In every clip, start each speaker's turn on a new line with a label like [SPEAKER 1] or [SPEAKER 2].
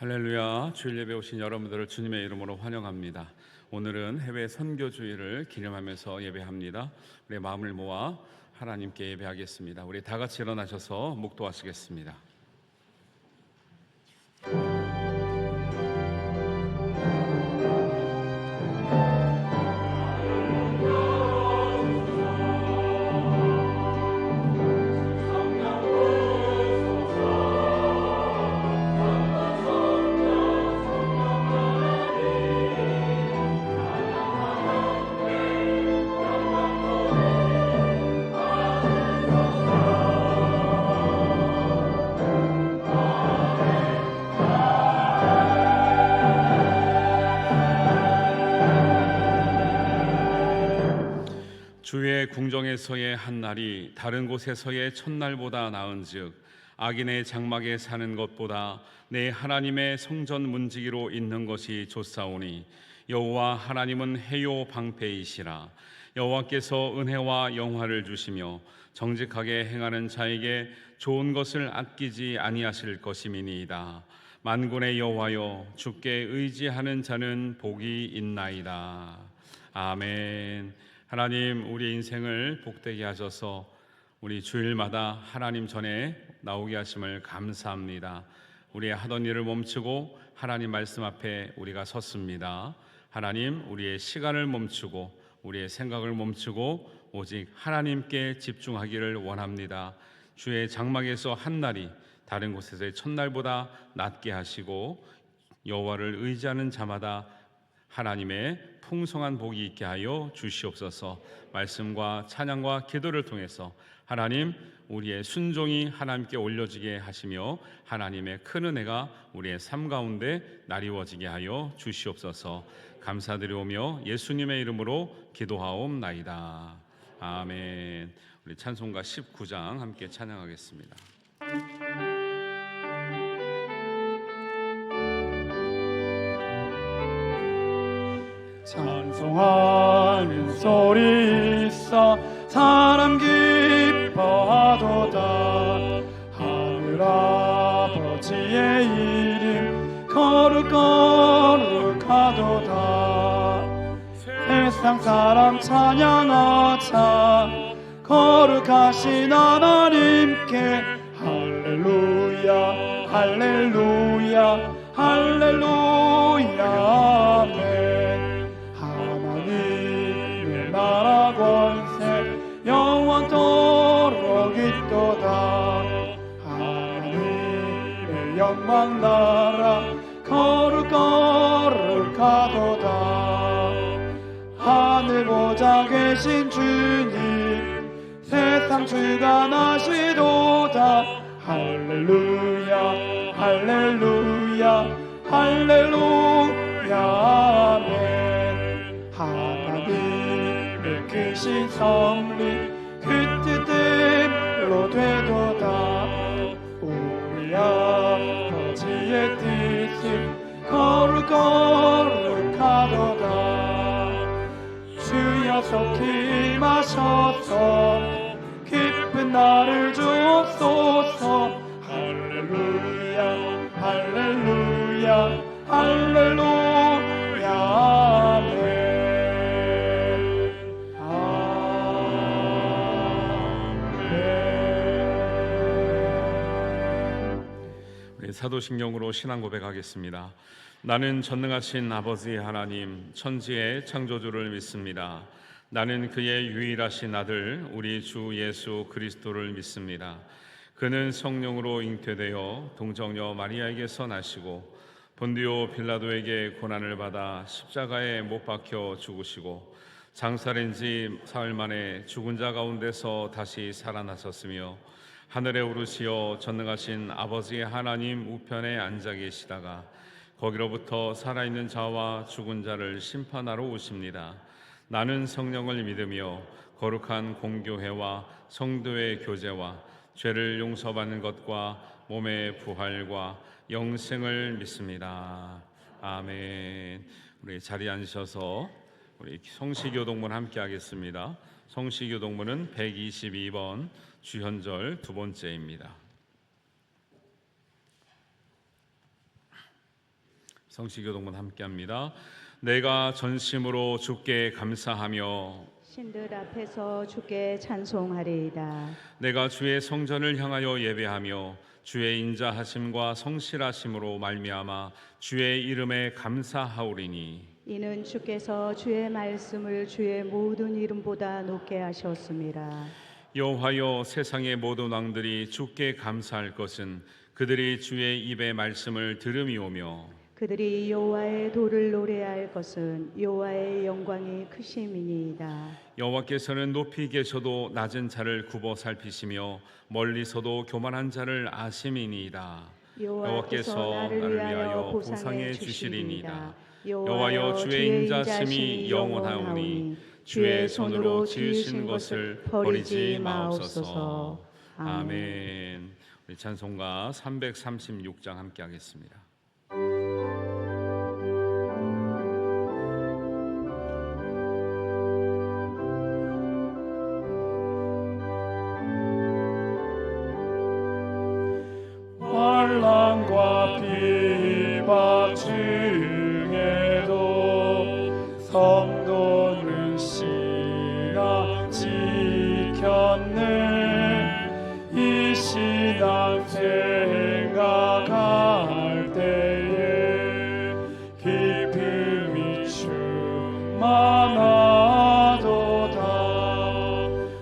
[SPEAKER 1] 할렐루야. 주일 예배 오신 여러분들을 주님의 이름으로 환영합니다. 오늘은 해외 선교주일을 기념하면서 예배합니다. 우리 마음을 모아 하나님께 예배하겠습니다. 우리 다 같이 일어나셔서 묵도하시겠습니다. 주의 궁정에서의 한 날이 다른 곳에서의 첫날보다 나은즉 악인의 장막에 사는 것보다 내 하나님의 성전 문지기로 있는 것이 좋사오니 여호와 하나님은 해요 방패이시라. 여호와께서 은혜와 영화를 주시며 정직하게 행하는 자에게 좋은 것을 아끼지 아니하실 것임이니이다. 만군의 여호와여, 주께 의지하는 자는 복이 있나이다. 아멘. 하나님, 우리 인생을 복되게 하셔서 우리 주일마다 하나님 전에 나오게 하심을 감사합니다. 우리의 하던 일을 멈추고 하나님 말씀 앞에 우리가 섰습니다. 하나님, 우리의 시간을 멈추고 우리의 생각을 멈추고 오직 하나님께 집중하기를 원합니다. 주의 장막에서 한 날이 다른 곳에서의 첫날보다 낫게 하시고 여호와를 의지하는 자마다 하나님의 풍성한 복이 있게 하여 주시옵소서. 말씀과 찬양과 기도를 통해서 하나님, 우리의 순종이 하나님께 올려지게 하시며 하나님의 큰 은혜가 우리의 삶 가운데 나리워지게 하여 주시옵소서. 감사드리오며 예수님의 이름으로 기도하옵나이다. 아멘. 우리 찬송가 19장 함께 찬양하겠습니다.
[SPEAKER 2] 찬송하는 소리 있어 사람 기뻐하도다. 하늘아버지의 이름 거룩거룩하도다. 세상 사람 찬양하자 거룩하신 하나님께 할렐루야 할렐루야 할렐루야 아멘. 나라 권세 영원토록 있도다. 하나님의 영광 나라 거룩거룩하도다. 하늘 보좌 계신 주님 세상 주관하시도다. 할렐루야 할렐루야 할렐루야 아멘. 크신 섭리 그 뜻대로 되도다. 우리 아버지의 뜻이 거룩거룩하도다. 주여 속히 임하셔서 깊은 나를 주옵소서. 할렐루야 할렐루야 할렐루야 아멘.
[SPEAKER 1] 사도신경으로 신앙 고백하겠습니다. 나는 전능하신 아버지 하나님 천지의 창조주를 믿습니다. 나는 그의 유일하신 아들 우리 주 예수 그리스도를 믿습니다. 그는 성령으로 잉태되어 동정녀 마리아에게서 나시고 본디오 빌라도에게 고난을 받아 십자가에 못 박혀 죽으시고 장사된 지 사흘 만에 죽은 자 가운데서 다시 살아나셨으며 하늘에 오르시어 전능하신 아버지 하나님 우편에 앉아 계시다가 거기로부터 살아있는 자와 죽은 자를 심판하러 오십니다. 나는 성령을 믿으며 거룩한 공교회와 성도의 교제와 죄를 용서받는 것과 몸의 부활과 영생을 믿습니다. 아멘. 우리 자리에 앉으셔서 우리 성시교동문 함께 하겠습니다. 성시교동문은 122번 주현절 두 번째입니다. 성시교동문 함께합니다. 내가 전심으로 주께 감사하며
[SPEAKER 3] 신들 앞에서 주께 찬송하리이다.
[SPEAKER 1] 내가 주의 성전을 향하여 예배하며 주의 인자하심과 성실하심으로 말미암아 주의 이름에 감사하오리니
[SPEAKER 3] 이는 주께서 주의 말씀을 주의 모든 이름보다 높게 하셨습니다.
[SPEAKER 1] 여호와여, 세상의 모든 왕들이 주께 감사할 것은 그들이 주의 입의 말씀을 들음이오며
[SPEAKER 3] 그들이 여호와의 도를 노래할 것은 여호와의 영광이 크심이니이다.
[SPEAKER 1] 여호와께서는 높이 계셔도 낮은 자를 굽어 살피시며 멀리서도 교만한 자를 아심이니이다. 여호와께서 나를 위하여 보상해 주시리니이다. 여호와여, 주의 인자심이 영원하오니 주의 손으로 지으신 것을 버리지 마옵소서. 아멘. 우리 찬송가 336장 함께 하겠습니다.
[SPEAKER 2] 환난과 비박 중에도 성도는 신앙 지켰네. 이 신앙 생각할 때에 기쁨이 충만하도다.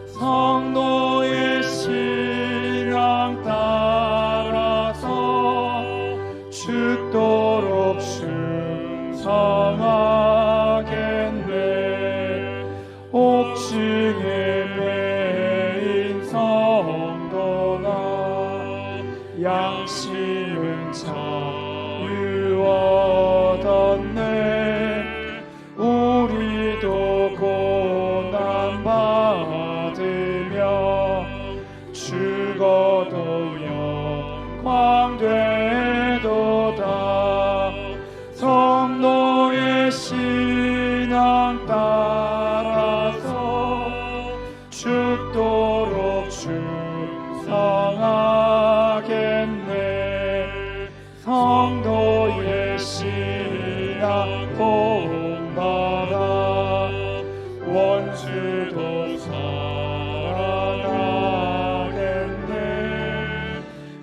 [SPEAKER 2] 성도의 신앙 죽도록 충성하겠네. 옥중에 매인 성도나 양심은 자유 얻었네. 우리도 고난 받으며 죽어도 영광 되도다. 성도의 신앙 따라서 죽도록 충성하겠네. 성도의 신앙 본받아 원수도 살아나겠네.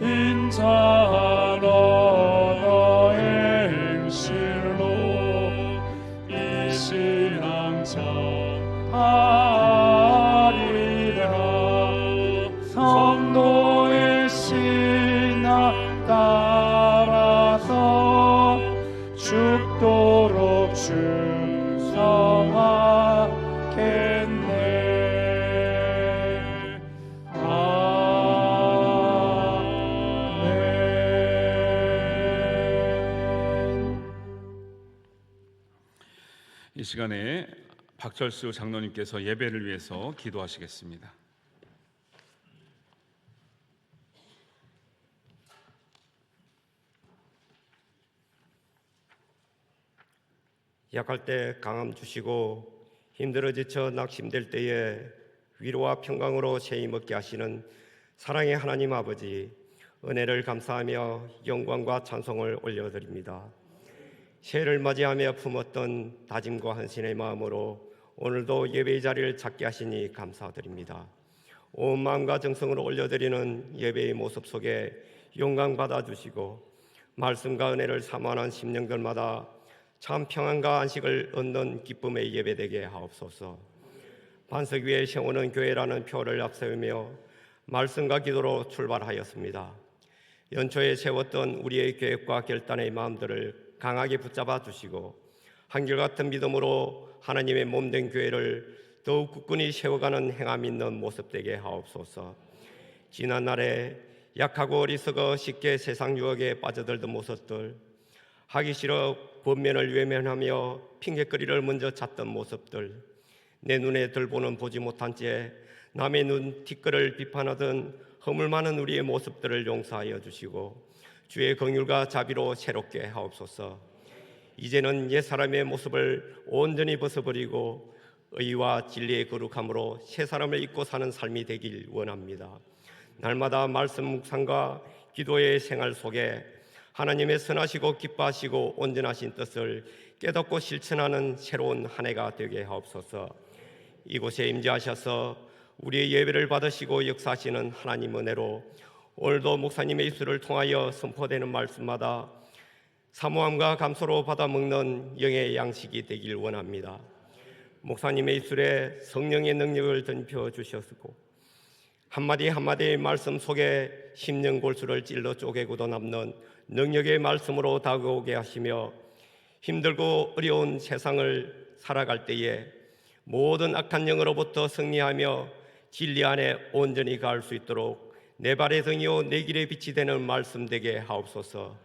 [SPEAKER 2] 인자한 언어 행실로 이 신앙 전하리라. 성도의 신앙 따라서 죽도록 충성하겠네. 아멘.
[SPEAKER 1] 이 시간에 박철수 장로님께서 예배를 위해서 기도하시겠습니다.
[SPEAKER 4] 약할 때 강함 주시고 힘들어 지쳐 낙심될 때에 위로와 평강으로 새 힘 얻게 하시는 사랑의 하나님 아버지, 은혜를 감사하며 영광과 찬송을 올려드립니다. 새해를 맞이하며 품었던 다짐과 헌신의 마음으로 오늘도 예배의 자리를 찾게 하시니 감사드립니다. 온 마음과 정성으로 올려드리는 예배의 모습 속에 영광 받아주시고 말씀과 은혜를 사모하는 심령들마다 참 평안과 안식을 얻는 기쁨의 예배되게 하옵소서. 반석 위에 세우는 교회라는 표를 앞세우며 말씀과 기도로 출발하였습니다. 연초에 세웠던 우리의 계획과 결단의 마음들을 강하게 붙잡아 주시고 한결같은 믿음으로 하나님의 몸된 교회를 더욱 굳건히 세워가는 행함 있는 모습 되게 하옵소서. 지난날에 약하고 어리석어 쉽게 세상 유혹에 빠져들던 모습들, 하기 싫어 번면을 외면하며 핑계거리를 먼저 찾던 모습들, 내 눈에 들보는 보지 못한 채 남의 눈 뒷거를 비판하던 허물 많은 우리의 모습들을 용서하여 주시고 주의 긍휼과 자비로 새롭게 하옵소서. 이제는 옛사람의 모습을 온전히 벗어버리고 의와 진리의 거룩함으로 새 사람을 입고 사는 삶이 되길 원합니다. 날마다 말씀 묵상과 기도의 생활 속에 하나님의 선하시고 기뻐하시고 온전하신 뜻을 깨닫고 실천하는 새로운 한 해가 되게 하옵소서. 이곳에 임재하셔서 우리의 예배를 받으시고 역사하시는 하나님 은혜로 오늘도 목사님의 입술을 통하여 선포되는 말씀마다 사모함과 감사로 받아 먹는 영의 양식이 되길 원합니다. 목사님의 입술에 성령의 능력을 던져 주셨고 한마디 한마디의 말씀 속에 심령 골수를 찔러 쪼개고도 남는 능력의 말씀으로 다가오게 하시며 힘들고 어려운 세상을 살아갈 때에 모든 악한 영으로부터 승리하며 진리 안에 온전히 갈 수 있도록 내 발의 등이요 내 길의 빛이 되는 말씀 되게 하옵소서.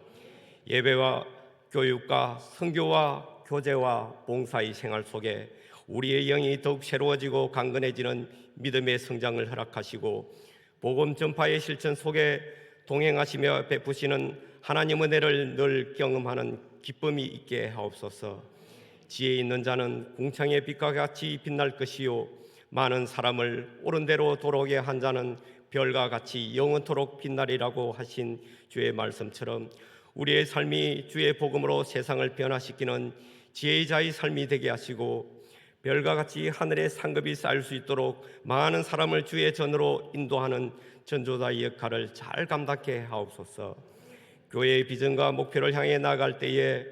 [SPEAKER 4] 예배와 교육과 선교와 교제와 봉사의 생활 속에 우리의 영이 더욱 새로워지고 강건해지는 믿음의 성장을 허락하시고 복음 전파의 실천 속에 동행하시며 베푸시는 하나님 은혜를 늘 경험하는 기쁨이 있게 하옵소서. 지혜 있는 자는 궁창의 빛과 같이 빛날 것이요 많은 사람을 옳은 대로 돌아오게 한 자는 별과 같이 영원토록 빛나리라고 하신 주의 말씀처럼 우리의 삶이 주의 복음으로 세상을 변화시키는 지혜의 자의 삶이 되게 하시고 별과 같이 하늘의 상급이 쌓일 수 있도록 많은 사람을 주의 전으로 인도하는 전도자의 역할을 잘 감당케 하옵소서. 교회의 비전과 목표를 향해 나아갈 때에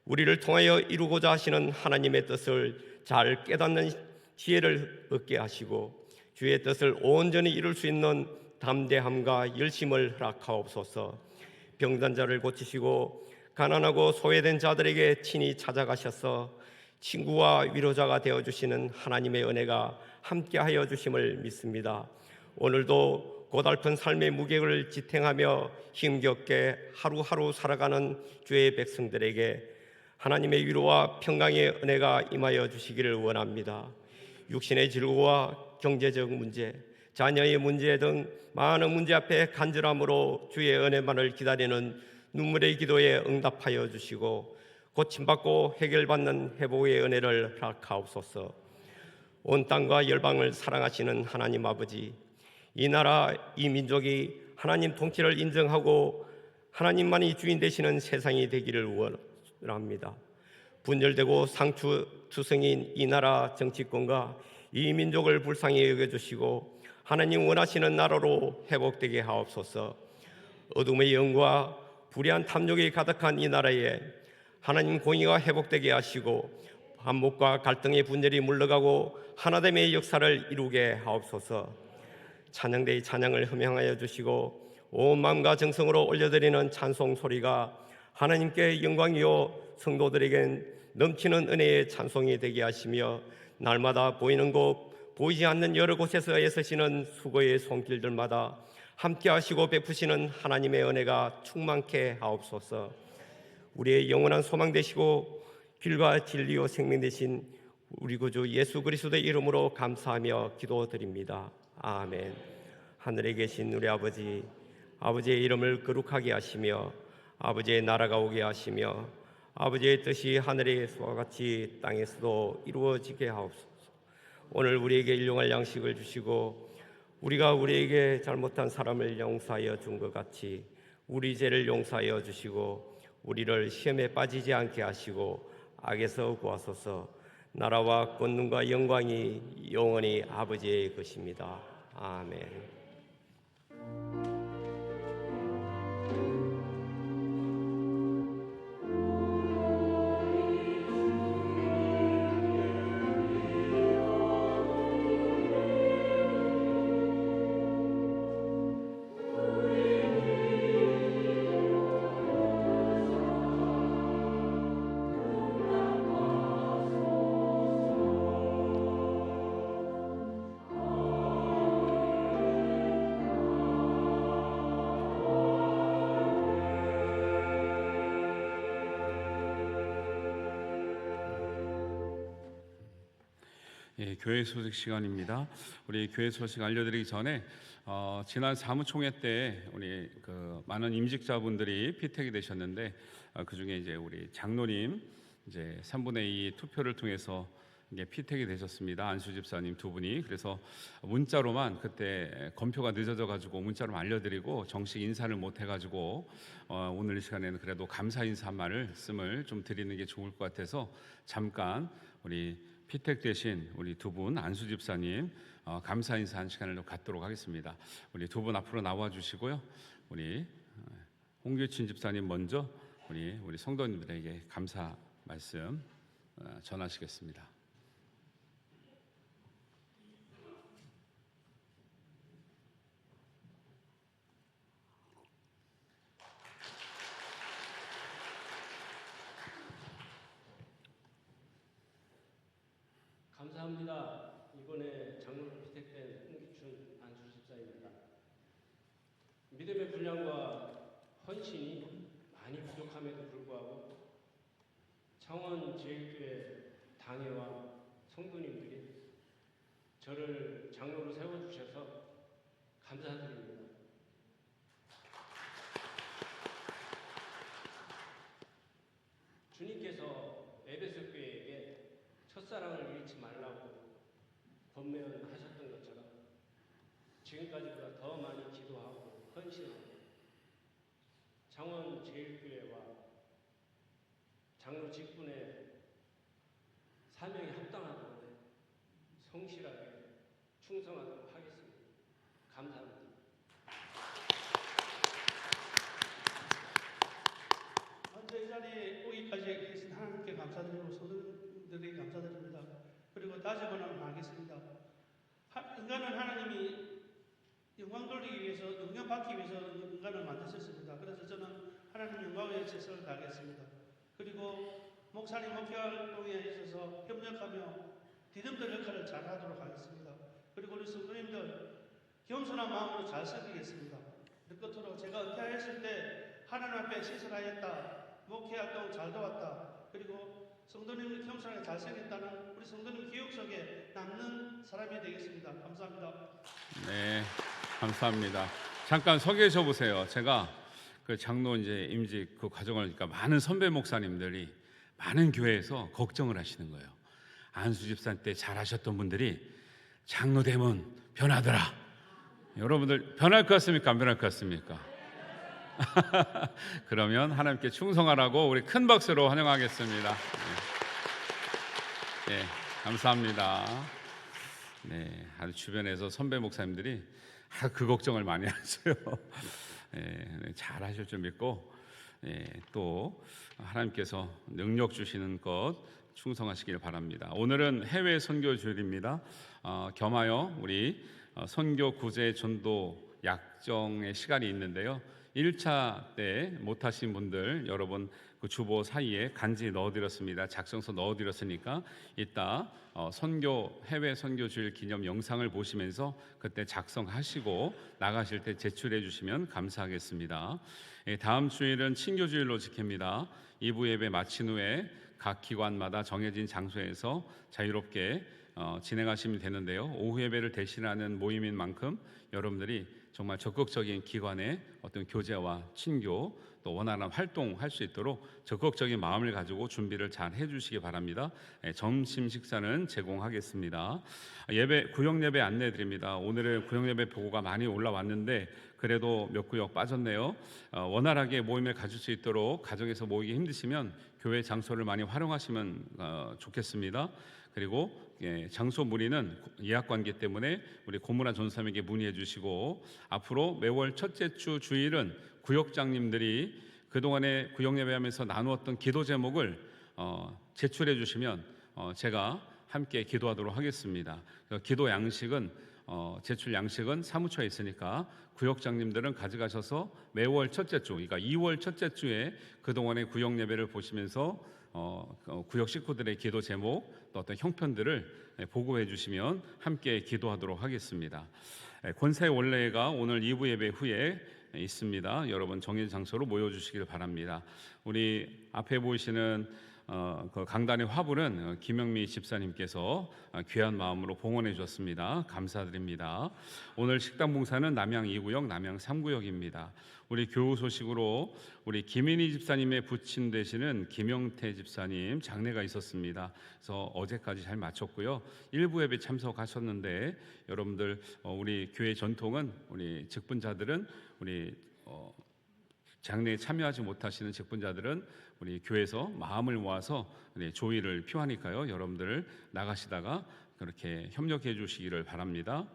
[SPEAKER 4] 우리를 통하여 이루고자 하시는 하나님의 뜻을 잘 깨닫는 지혜를 얻게 하시고 주의 뜻을 온전히 이룰 수 있는 담대함과 열심을 허락하옵소서. 병든 자를 고치시고 가난하고 소외된 자들에게 친히 찾아가셔서 친구와 위로자가 되어주시는 하나님의 은혜가 함께하여 주심을 믿습니다. 오늘도 고달픈 삶의 무게를 지탱하며 힘겹게 하루하루 살아가는 주의 백성들에게 하나님의 위로와 평강의 은혜가 임하여 주시기를 원합니다. 육신의 질고와 경제적 문제, 자녀의 문제 등 많은 문제 앞에 간절함으로 주의 은혜만을 기다리는 눈물의 기도에 응답하여 주시고 고침받고 해결받는 회복의 은혜를 허락하옵소서. 온 땅과 열방을 사랑하시는 하나님 아버지, 이 나라 이 민족이 하나님 통치를 인정하고 하나님만이 주인 되시는 세상이 되기를 원합니다. 분열되고 상투성인 이 나라 정치권과 이 민족을 불쌍히 여겨주시고 하나님 원하시는 나라로 회복되게 하옵소서. 어둠의 영과 불의한 탐욕이 가득한 이 나라에 하나님 공의가 회복되게 하시고 반목과 갈등의 분열이 물러가고 하나됨의 역사를 이루게 하옵소서. 찬양대의 찬양을 흠양하여 주시고 온 마음과 정성으로 올려드리는 찬송 소리가 하나님께 영광이요 성도들에겐 넘치는 은혜의 찬송이 되게 하시며 날마다 보이는 곳 보이지 않는 여러 곳에서 애쓰시는 수고의 손길들마다 함께 하시고 베푸시는 하나님의 은혜가 충만케 하옵소서. 우리의 영원한 소망 되시고 길과 진리요 생명 되신 우리 구주 예수 그리스도의 이름으로 감사하며 기도드립니다. 아멘. 하늘에 계신 우리 아버지, 아버지의 이름을 거룩하게 하시며 아버지의 나라가 오게 하시며 아버지의 뜻이 하늘에서와 같이 땅에서도 이루어지게 하옵소서. 오늘 우리에게 일용할 양식을 주시고 우리가 우리에게 잘못한 사람을 용서하여 준 것 같이 우리 죄를 용서하여 주시고 우리를 시험에 빠지지 않게 하시고 악에서 구하소서. 나라와 권능과 영광이 영원히 아버지의 것입니다. 아멘.
[SPEAKER 1] 예, 교회 소식 시간입니다. 우리 교회 소식 알려드리기 전에 지난 사무총회 때 우리 많은 임직자분들이 피택이 되셨는데 그 중에 이제 우리 장로님 이제 3분의 2 투표를 통해서 이게 피택이 되셨습니다. 안수 집사님 두 분이. 그래서 문자로만 그때 검표가 늦어져 가지고 문자로 알려드리고 정식 인사를 못 해가지고 오늘 이 시간에는 그래도 감사 인사 한 말씀을 좀 드리는 게 좋을 것 같아서 잠깐 우리 피택되신 우리 두 분 안수 집사님 감사 인사 한 시간을 갖도록 하겠습니다. 우리 두 분 앞으로 나와 주시고요. 우리 홍규친 집사님 먼저 우리 성도님들에게 감사 말씀 전하시겠습니다.
[SPEAKER 5] 감사합니다. 이번에 장로로 피택된 홍기춘 안수 집사입니다. 믿음의 분량과 헌신이 많이 부족함에도 불구하고 창원 제일교회 당회와 성도님들이 저를 장로로 세워주셔서 감사드립니다. 주님께서 에베소 교회에게 첫사랑을 잃지 말라고 권면하셨던 것처럼 지금까지보다 더 많이 기도하고 헌신하고 창원 제일교회와 장로 직분의 사명에 합당하도록 성실하게 충성하도록 하겠습니다. 감사합니다.
[SPEAKER 6] 먼저 이 자리에 오기까지 계신 하나님께 감사드리고 성도들에게 감사드립니다. 그리고 다시 한번 말하겠습니다. 인간은 하나님이 영광 돌리기 위해서, 영광 받기 위해서 인간을 만드셨습니다. 그래서 저는 하나님 영광을 위해 최선을 다하겠습니다. 그리고 목사님 목회 활동에 있어서 협력하며 디딤돌 역할을 잘 하도록 하겠습니다. 그리고 우리 성도님들 겸손한 마음으로 잘 섬기겠습니다. 그 끝으로 제가 은퇴했을 때 하나님 앞에 시설하였다, 목회 활동 잘 도왔다, 그리고 성도님을 겸손하게 잘생겼다는 우리 성도님 기억 속에 남는 사람이 되겠습니다. 감사합니다.
[SPEAKER 1] 네, 감사합니다. 잠깐 서 계셔 보세요. 제가 그 장로 이제 임직 그 과정을 하니까 많은 선배 목사님들이 많은 교회에서 걱정을 하시는 거예요. 안수 집사 때 잘하셨던 분들이 장로 되면 변하더라. 여러분들 변할 것 같습니까? 안 변할 것 같습니까? 그러면 하나님께 충성하라고 우리 큰 박수로 환영하겠습니다. 네, 감사합니다. 네, 주변에서 선배 목사님들이 그 걱정을 많이 하세요. 네, 잘 하실 줄 믿고 또 하나님께서 능력 주시는 것 충성하시길 바랍니다. 오늘은 해외 선교 주일입니다. 겸하여 우리 선교 구제 전도 약정의 시간이 있는데요. 1차 때 못하신 분들 여러분 그 주보 사이에 간지 넣어드렸습니다. 작성서 넣어드렸으니까 이따 해외 선교 주일 기념 영상을 보시면서 그때 작성하시고 나가실 때 제출해 주시면 감사하겠습니다. 다음 주일은 친교 주일로 지킵니다. 2부 예배 마친 후에 각 기관마다 정해진 장소에서 자유롭게 진행하시면 되는데요. 오후 예배를 대신하는 모임인 만큼 여러분들이 정말 적극적인 기관의 어떤 교제와 친교 또 원활한 활동할 수 있도록 적극적인 마음을 가지고 준비를 잘 해주시기 바랍니다. 점심 식사는 제공하겠습니다. 구역 예배 안내해 드립니다. 오늘은 구역 예배 보고가 많이 올라왔는데 그래도 몇 구역 빠졌네요. 원활하게 모임을 가질 수 있도록 가정에서 모이기 힘드시면 교회 장소를 많이 활용하시면 좋겠습니다. 그리고 장소 문의는 예약 관계 때문에 우리 고문아 전사님에게 문의해 주시고 앞으로 매월 첫째 주 주일은 구역장님들이 그동안에 구역 예배하면서 나누었던 기도 제목을 제출해 주시면 제가 함께 기도하도록 하겠습니다. 기도 양식은 제출 양식은 사무처에 있으니까 구역장님들은 가져가셔서 매월 첫째 주, 그러니까 2월 첫째 주에 그동안의 구역 예배를 보시면서 구역 식구들의 기도 제목 또 어떤 형편들을 보고해 주시면 함께 기도하도록 하겠습니다. 권사의 원례가 오늘 2부 예배 후에 있습니다. 여러분 정해진 장소로 모여주시길 바랍니다. 우리 앞에 보이시는 그 강단의 화불은 김영미 집사님께서 귀한 마음으로 봉헌해 주셨습니다. 감사드립니다. 오늘 식당 봉사는 남양 2구역, 남양 3구역입니다. 우리 교우 소식으로 우리 김인희 집사님의 부친 되시는 김영태 집사님 장례가 있었습니다. 그래서 어제까지 잘 마쳤고요. 일부 예배 참석하셨는데 여러분들 우리 교회 전통은 우리 직분자들은 우리 장례에 참여하지 못하시는 직분자들은 우리 교회에서 마음을 모아서 조의를 표하니까요. 여러분들 나가시다가 그렇게 협력해 주시기를 바랍니다.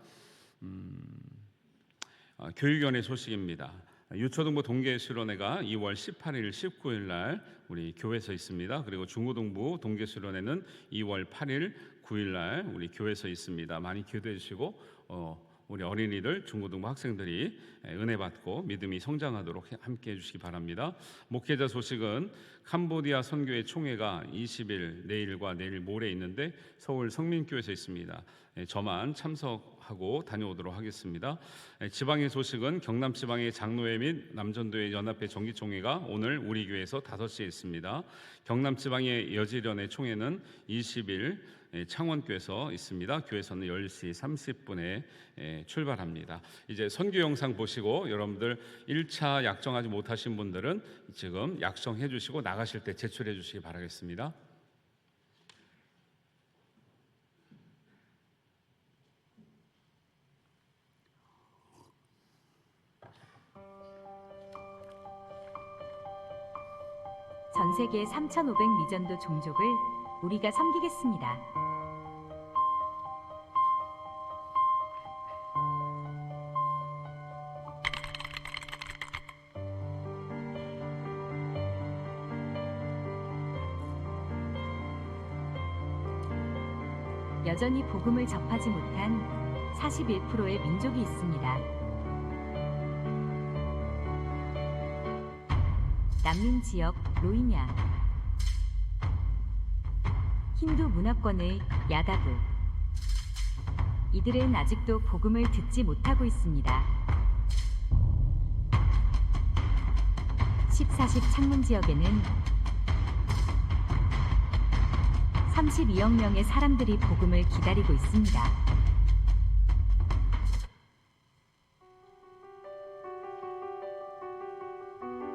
[SPEAKER 1] 교육위원회 소식입니다. 유초등부 동계수련회가 2월 18일, 19일 날 우리 교회에서 있습니다. 그리고 중고등부 동계수련회는 2월 8일, 9일 날 우리 교회에서 있습니다. 많이 기도해 주시고 우리 어린이들, 중고등부 학생들이 은혜 받고 믿음이 성장하도록 함께 해주시기 바랍니다. 목회자 소식은 캄보디아 선교회 총회가 20일 내일과 내일 모레 있는데 서울 성민교회에서 있습니다. 저만 참석하고 다녀오도록 하겠습니다. 지방의 소식은 경남 지방의 장로회 및 남전도회 연합회 정기총회가 오늘 우리 교회에서 5시에 있습니다. 경남 지방의 여지련회 총회는 20일 창원교에서 있습니다. 교회에서는 10시 30분에 출발합니다. 이제 선교 영상 보시고 여러분들 1차 약정하지 못하신 분들은 지금 약정해 주시고 나가실 때 제출해 주시기 바라겠습니다.
[SPEAKER 7] 전 세계 3,500 미전도 종족을 우리가 섬기겠습니다. 여전히 복음을 접하지 못한 41%의 민족이 있습니다. 난민 지역 로힝야, 힌두 문화권의 야다부, 이들은 아직도 복음을 듣지 못하고 있습니다. 14식 창문 지역에는 32억 명의 사람들이 복음을 기다리고 있습니다.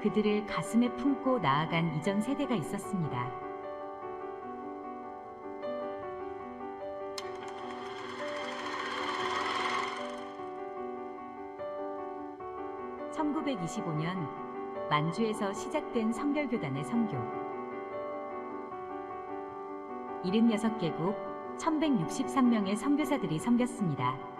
[SPEAKER 7] 그들을 가슴에 품고 나아간 이전 세대가 있었습니다. (1925년) 만주에서 시작된 성결교단의 선교. 76개국 1163명의 선교사들이 섬겼습니다.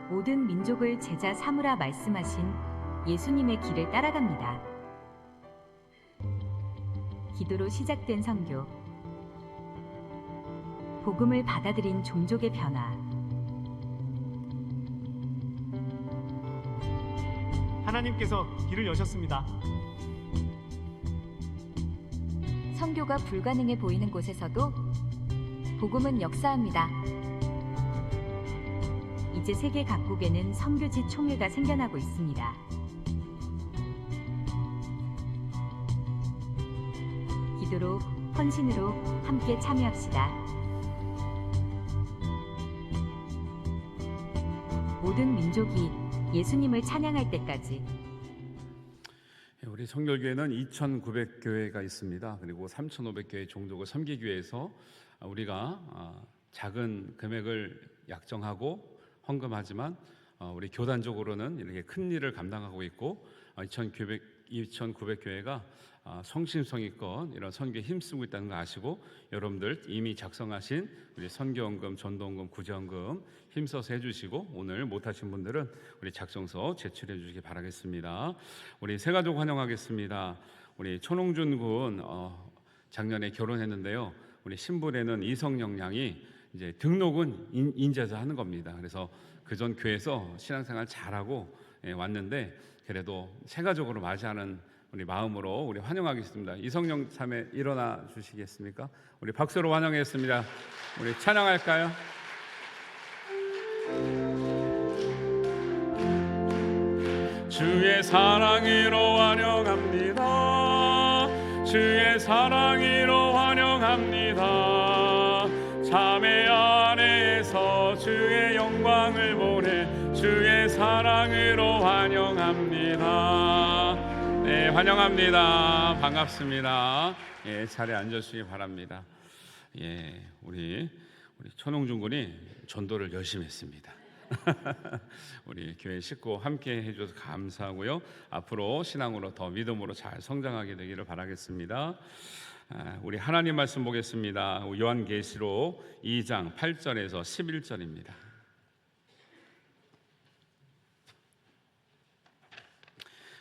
[SPEAKER 7] 모든 민족을 제자 삼으라 말씀하신 예수님의 길을 따라갑니다. 기도로 시작된 선교, 복음을 받아들인 종족의 변화.
[SPEAKER 2] 하나님께서 길을 여셨습니다.
[SPEAKER 7] 선교가 불가능해 보이는 곳에서도 복음은 역사합니다. 이제 세계 각국에는 선교지 총회가 생겨나고 있습니다. 기도로, 헌신으로 함께 참여합시다. 모든 민족이 예수님을 찬양할 때까지.
[SPEAKER 1] 우리 성결교회는 2,900교회가 있습니다. 그리고 3,500교회 종족을 섬기기 위해서 우리가 작은 금액을 약정하고 헌금하지만 우리 교단적으로는 이렇게 큰 일을 감당하고 있고 2,900교회가 성심성의껏 이런 선교에 힘쓰고 있다는 거 아시고 여러분들 이미 작성하신 우리 선교헌금, 전도헌금, 구제헌금 힘써서 해주시고 오늘 못하신 분들은 우리 작성서 제출해 주시기 바라겠습니다. 우리 새가족 환영하겠습니다. 우리 천홍준 군 작년에 결혼했는데요. 우리 신부에는 이성영 양이 이제 등록은 인제에서 하는 겁니다. 그래서 그전 교회에서 신앙생활 잘하고 왔는데 그래도 새가족으로 맞이하는 우리 마음으로 우리 환영하겠습니다. 이성영 자매 일어나 주시겠습니까? 우리 박수로 환영했습니다. 우리 찬양할까요? 주의 사랑으로 환영합니다. 주의 사랑으로 환영합니다. 자매 안에서 주의 영광을 보내 주의 사랑으로 환영합니다. 네, 환영합니다. 반갑습니다. 예, 자리에 앉으시기 바랍니다. 예, 우리 천홍준 군이 전도를 열심히 했습니다. 우리 교회 식구 함께 해줘서 감사하고요. 앞으로 신앙으로 더 믿음으로 잘 성장하게 되기를 바라겠습니다. 우리 하나님 말씀 보겠습니다. 요한계시록 2장 8절에서 11절입니다.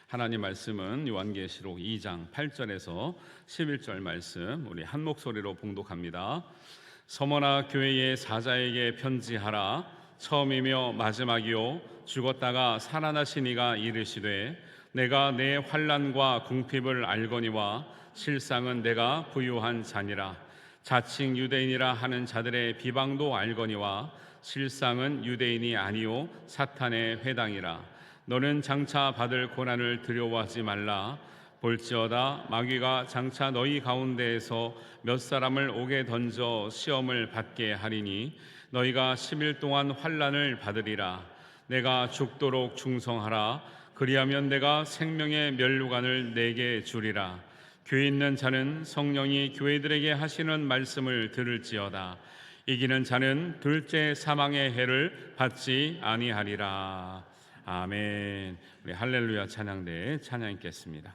[SPEAKER 1] 하나님 말씀은 요한계시록 2장 8절에서 11절 말씀 우리 한 목소리로 봉독합니다. 서머나 교회의 사자에게 편지하라. 처음이며 마지막이요 죽었다가 살아나신 이가 이르시되 내가 내 환난과 궁핍을 알거니와 실상은 내가 부유한 자니라. 자칭 유대인이라 하는 자들의 비방도 알거니와 실상은 유대인이 아니요 사탄의 회당이라. 너는 장차 받을 고난을 두려워하지 말라. 볼지어다 마귀가 장차 너희 가운데에서 몇 사람을 옥에 던져 시험을 받게 하리니 너희가 10일 동안 환난을 받으리라. 내가 죽도록 충성하라. 그리하면 내가 생명의 면류관을 내게 주리라. 귀 있는 자는 성령이 교회들에게 하시는 말씀을 들을지어다. 이기는 자는 둘째 사망의 해를 받지 아니하리라. 아멘. 우리 할렐루야 찬양대 찬양 있겠습니다.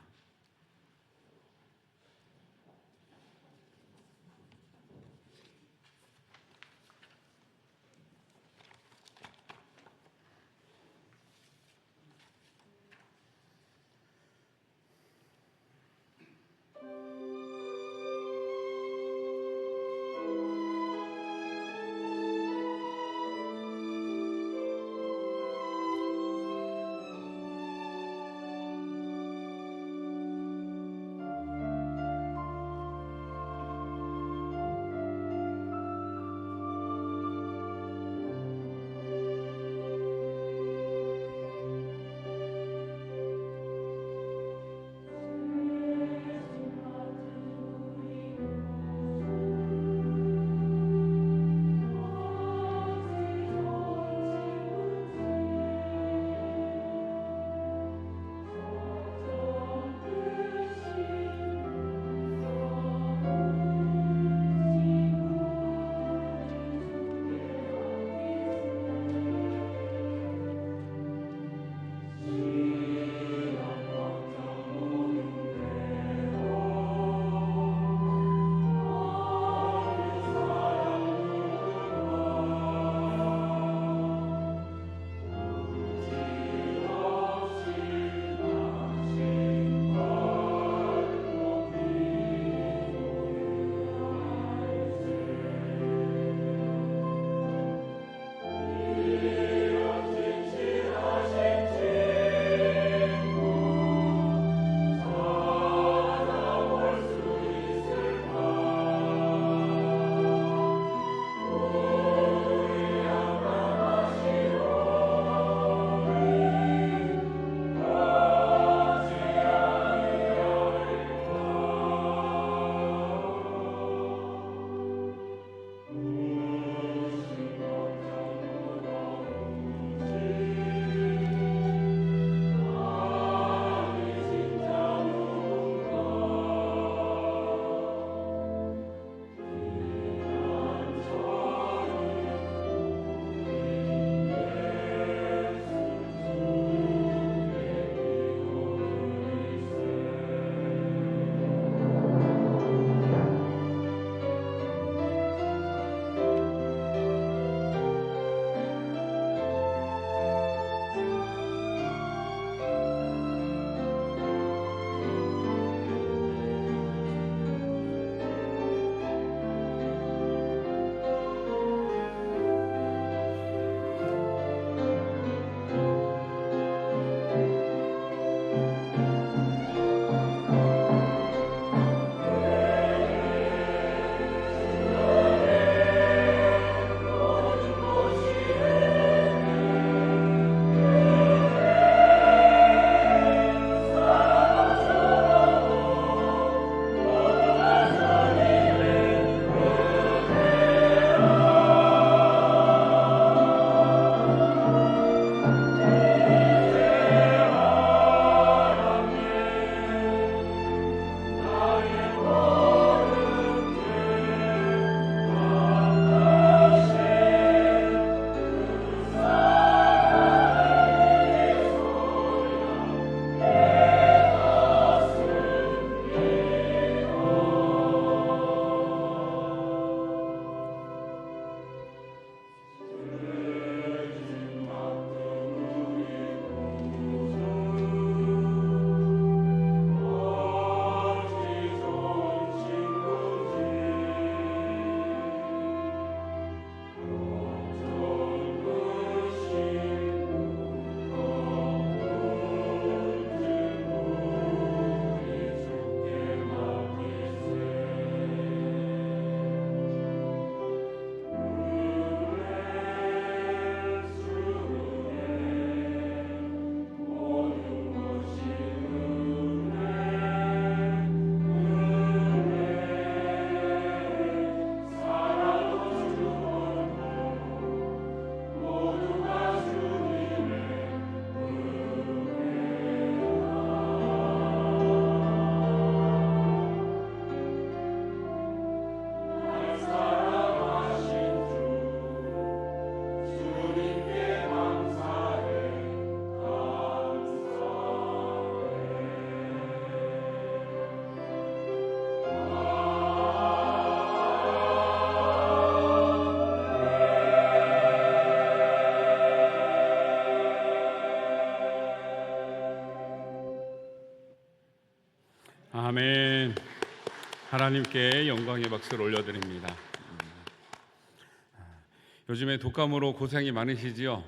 [SPEAKER 1] 아멘. 하나님께 영광의 박수를 올려드립니다. 요즘에 독감으로 고생이 많으시지요?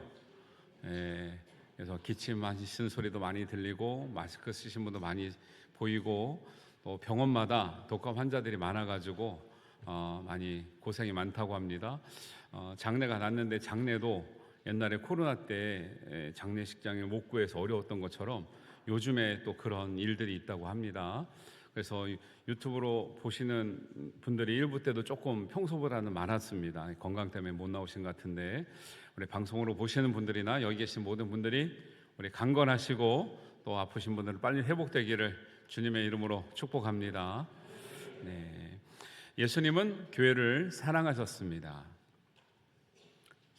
[SPEAKER 1] 그래서 기침하시는 소리도 많이 들리고 마스크 쓰신 분도 많이 보이고 또 병원마다 독감 환자들이 많아가지고 많이 고생이 많다고 합니다. 장례가 났는데 장례도 옛날에 코로나 때 장례식장을 못 구해서 어려웠던 것처럼 요즘에 또 그런 일들이 있다고 합니다. 그래서 유튜브로 보시는 분들이 일부 때도 조금 평소보다는 많았습니다. 건강 때문에 못 나오신 것 같은데 우리 방송으로 보시는 분들이나 여기 계신 모든 분들이 우리 강건하시고 또 아프신 분들은 빨리 회복되기를 주님의 이름으로 축복합니다. 네. 예수님은 교회를 사랑하셨습니다.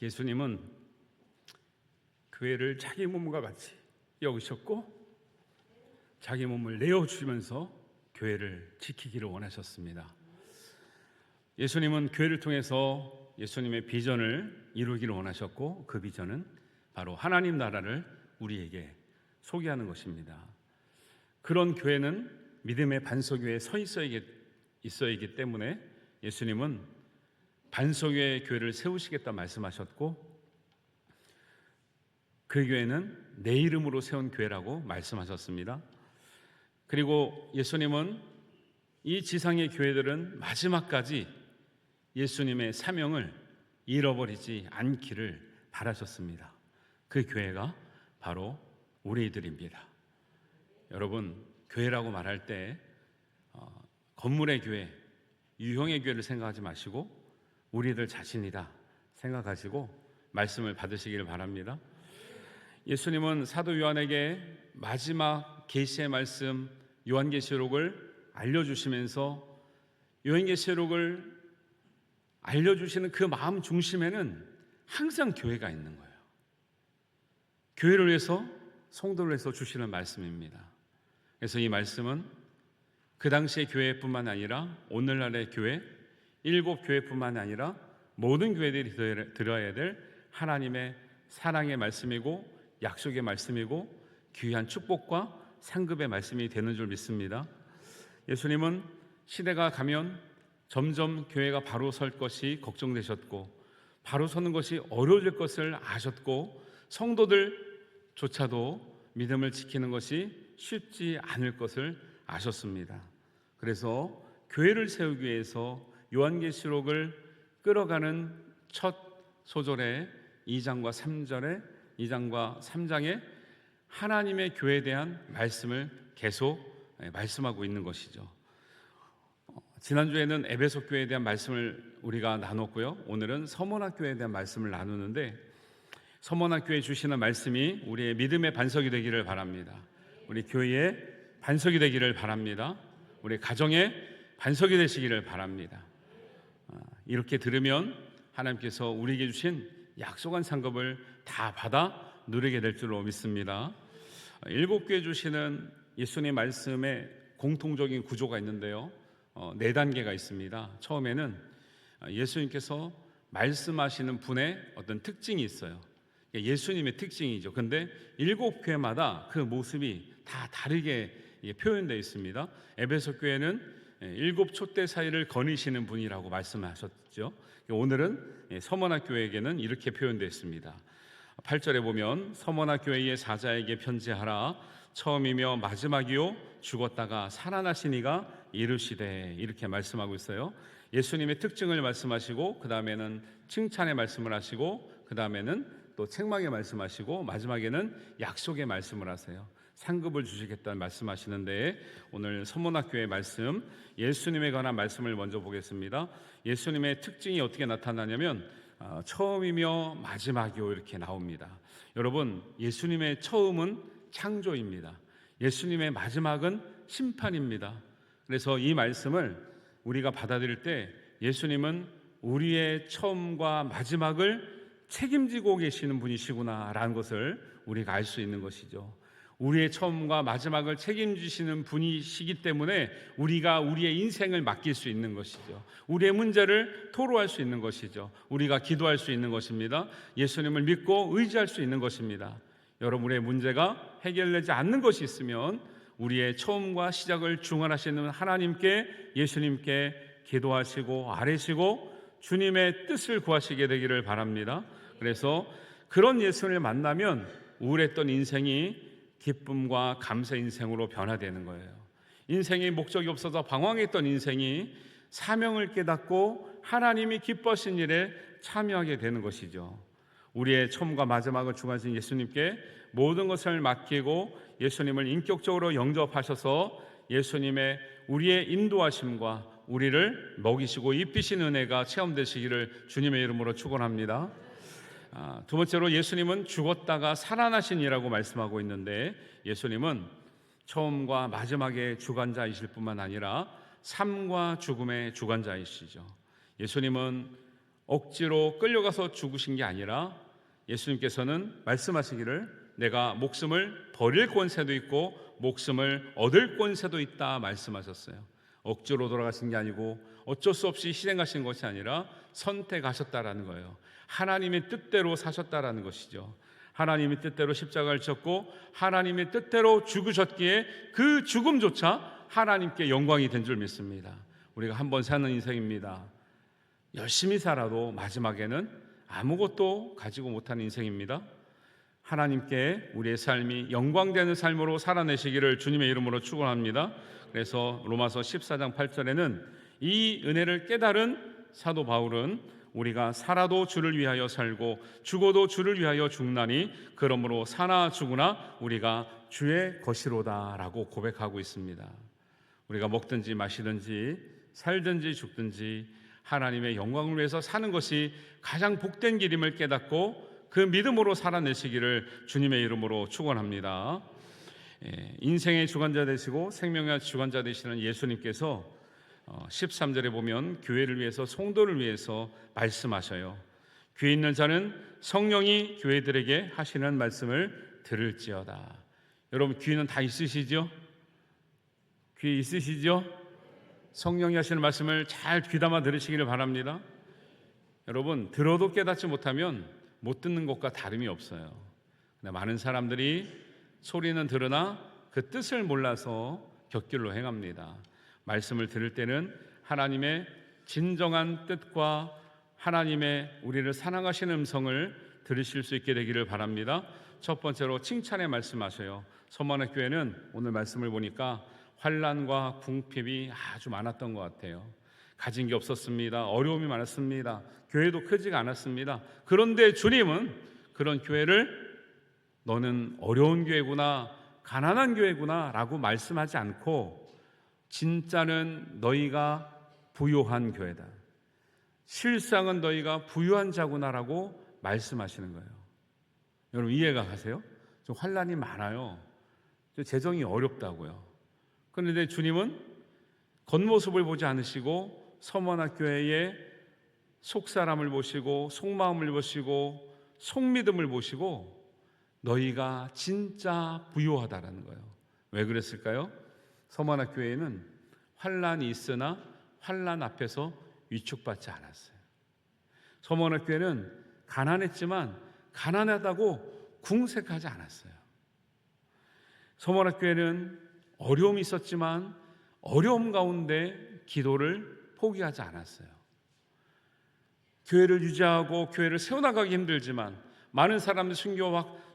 [SPEAKER 1] 예수님은 교회를 자기 몸과 같이 여기셨고 자기 몸을 내어주면서 교회를 지키기를 원하셨습니다. 예수님은 교회를 통해서 예수님의 비전을 이루기를 원하셨고 그 비전은 바로 하나님 나라를 우리에게 소개하는 것입니다. 그런 교회는 믿음의 반석 위에 서 있어야기 때문에 예수님은 반석 위에 교회를 세우시겠다 말씀하셨고 그 교회는 내 이름으로 세운 교회라고 말씀하셨습니다. 그리고 예수님은 이 지상의 교회들은 마지막까지 예수님의 사명을 잃어버리지 않기를 바라셨습니다. 그 교회가 바로 우리들입니다. 여러분, 교회라고 말할 때 건물의 교회, 유형의 교회를 생각하지 마시고 우리들 자신이다 생각하시고 말씀을 받으시기를 바랍니다. 예수님은 사도 요한에게 마지막 계시의 말씀 요한계시록을 알려주시면서 요한계시록을 알려주시는 그 마음 중심에는 항상 교회가 있는 거예요. 교회를 위해서 성도를 위해서 주시는 말씀입니다. 그래서 이 말씀은 그 당시의 교회뿐만 아니라 오늘날의 교회, 일곱 교회뿐만 아니라 모든 교회들이 들어야 될 하나님의 사랑의 말씀이고 약속의 말씀이고 귀한 축복과 상급의 말씀이 되는 줄 믿습니다. 예수님은 시대가 가면 점점 교회가 바로 설 것이 걱정되셨고 바로 서는 것이 어려워질 것을 아셨고 성도들조차도 믿음을 지키는 것이 쉽지 않을 것을 아셨습니다. 그래서 교회를 세우기 위해서 요한계시록을 끌어가는 첫 소절의 2장과 3장에 하나님의 교회에 대한 말씀을 계속 말씀하고 있는 것이죠. 지난주에는 에베소 교회에 대한 말씀을 우리가 나눴고요. 오늘은 서문학교에 대한 말씀을 나누는데 서문학교에 주시는 말씀이 우리의 믿음의 반석이 되기를 바랍니다. 우리 교회의 반석이 되기를 바랍니다. 우리 가정의 반석이 되시기를 바랍니다. 이렇게 들으면 하나님께서 우리에게 주신 약속한 상급을 다 받아 누리게 될 줄로 믿습니다. 일곱 교회 주시는 예수님의 말씀에 공통적인 구조가 있는데요. 4단계가 있습니다. 처음에는 예수님께서 말씀하시는 분의 어떤 특징이 있어요. 예수님의 특징이죠. 근데 일곱 교회마다 그 모습이 다 다르게 표현되어 있습니다. 에베소 교회는 일곱 촛대 사이를 거니시는 분이라고 말씀하셨죠. 오늘은 서머나 교회에게는 이렇게 표현되어 있습니다. 8절에 보면 서머나 교회의 사자에게 편지하라. 처음이며 마지막이요 죽었다가 살아나시니가 이르시되 이렇게 말씀하고 있어요. 예수님의 특징을 말씀하시고 그 다음에는 칭찬의 말씀을 하시고 그 다음에는 또 책망의 말씀하시고 마지막에는 약속의 말씀을 하세요. 상급을 주시겠다는 말씀하시는데 오늘 서문학교의 말씀 예수님에 관한 말씀을 먼저 보겠습니다. 예수님의 특징이 어떻게 나타나냐면 처음이며 마지막이요 이렇게 나옵니다. 여러분, 예수님의 처음은 창조입니다. 예수님의 마지막은 심판입니다. 그래서 이 말씀을 우리가 받아들일 때 예수님은 우리의 처음과 마지막을 책임지고 계시는 분이시구나라는 것을 우리가 알 수 있는 것이죠. 우리의 처음과 마지막을 책임지시는 분이시기 때문에 우리가 우리의 인생을 맡길 수 있는 것이죠. 우리의 문제를 토로할 수 있는 것이죠. 우리가 기도할 수 있는 것입니다. 예수님을 믿고 의지할 수 있는 것입니다. 여러분의 문제가 해결되지 않는 것이 있으면 우리의 처음과 시작을 중원하시는 하나님께, 예수님께 기도하시고 아뢰시고 주님의 뜻을 구하시게 되기를 바랍니다. 그래서 그런 예수님을 만나면 우울했던 인생이 기쁨과 감사 인생으로 변화되는 거예요. 인생에 목적이 없어서 방황했던 인생이 사명을 깨닫고 하나님이 기뻐하신 일에 참여하게 되는 것이죠. 우리의 처음과 마지막을 중하신 예수님께 모든 것을 맡기고 예수님을 인격적으로 영접하셔서 예수님의 우리의 인도하심과 우리를 먹이시고 입히신 은혜가 체험되시기를 주님의 이름으로 축원합니다. 두 번째로 예수님은 죽었다가 살아나신이라고 말씀하고 있는데, 예수님은 처음과 마지막의 주관자이실 뿐만 아니라 삶과 죽음의 주관자이시죠. 예수님은 억지로 끌려가서 죽으신 게 아니라 예수님께서는 말씀하시기를 내가 목숨을 버릴 권세도 있고 목숨을 얻을 권세도 있다 말씀하셨어요. 억지로 돌아가신 게 아니고 어쩔 수 없이 희생하신 것이 아니라 선택하셨다라는 거예요. 하나님의 뜻대로 사셨다라는 것이죠. 하나님의 뜻대로 십자가를 졌고 하나님의 뜻대로 죽으셨기에 그 죽음조차 하나님께 영광이 된 줄 믿습니다. 우리가 한 번 사는 인생입니다. 열심히 살아도 마지막에는 아무것도 가지고 못하는 인생입니다. 하나님께 우리의 삶이 영광되는 삶으로 살아내시기를 주님의 이름으로 축원합니다. 그래서 로마서 14장 8절에는 이 은혜를 깨달은 사도 바울은 우리가 살아도 주를 위하여 살고 죽어도 주를 위하여 죽나니 그러므로 사나 죽으나 우리가 주의 것이로다 라고 고백하고 있습니다. 우리가 먹든지 마시든지 살든지 죽든지 하나님의 영광을 위해서 사는 것이 가장 복된 길임을 깨닫고 그 믿음으로 살아내시기를 주님의 이름으로 축원합니다. 인생의 주관자 되시고 생명의 주관자 되시는 예수님께서 13절에 보면 교회를 위해서, 성도를 위해서 말씀하셔요. 귀에 있는 자는 성령이 교회들에게 하시는 말씀을 들을지어다. 여러분 귀는 다 있으시죠? 귀 있으시죠? 성령이 하시는 말씀을 잘 귀담아 들으시기를 바랍니다. 여러분 들어도 깨닫지 못하면 못 듣는 것과 다름이 없어요. 많은 사람들이 소리는 들으나 그 뜻을 몰라서 곁길로 행합니다. 말씀을 들을 때는 하나님의 진정한 뜻과 하나님의 우리를 사랑하시는 음성을 들으실 수 있게 되기를 바랍니다. 첫 번째로 칭찬의 말씀하셔요. 서만의 교회는 오늘 말씀을 보니까 환난과 궁핍이 아주 많았던 것 같아요. 가진 게 없었습니다. 어려움이 많았습니다. 교회도 크지가 않았습니다. 그런데 주님은 그런 교회를 너는 어려운 교회구나, 가난한 교회구나 라고 말씀하지 않고 진짜는 너희가 부요한 교회다, 실상은 너희가 부유한 자구나라고 말씀하시는 거예요. 여러분 이해가 가세요? 좀 환난이 많아요. 좀 재정이 어렵다고요. 그런데 주님은 겉모습을 보지 않으시고 서머나교회의 속사람을 보시고 속마음을 보시고 속믿음을 보시고 너희가 진짜 부요하다라는 거예요. 왜 그랬을까요? 서머나교회에는 환난이 있으나 환난 앞에서 위축받지 않았어요. 서머나교회는 가난했지만 가난하다고 궁색하지 않았어요. 서머나교회는 어려움이 있었지만 어려움 가운데 기도를 포기하지 않았어요. 교회를 유지하고 교회를 세워나가기 힘들지만 많은 사람들이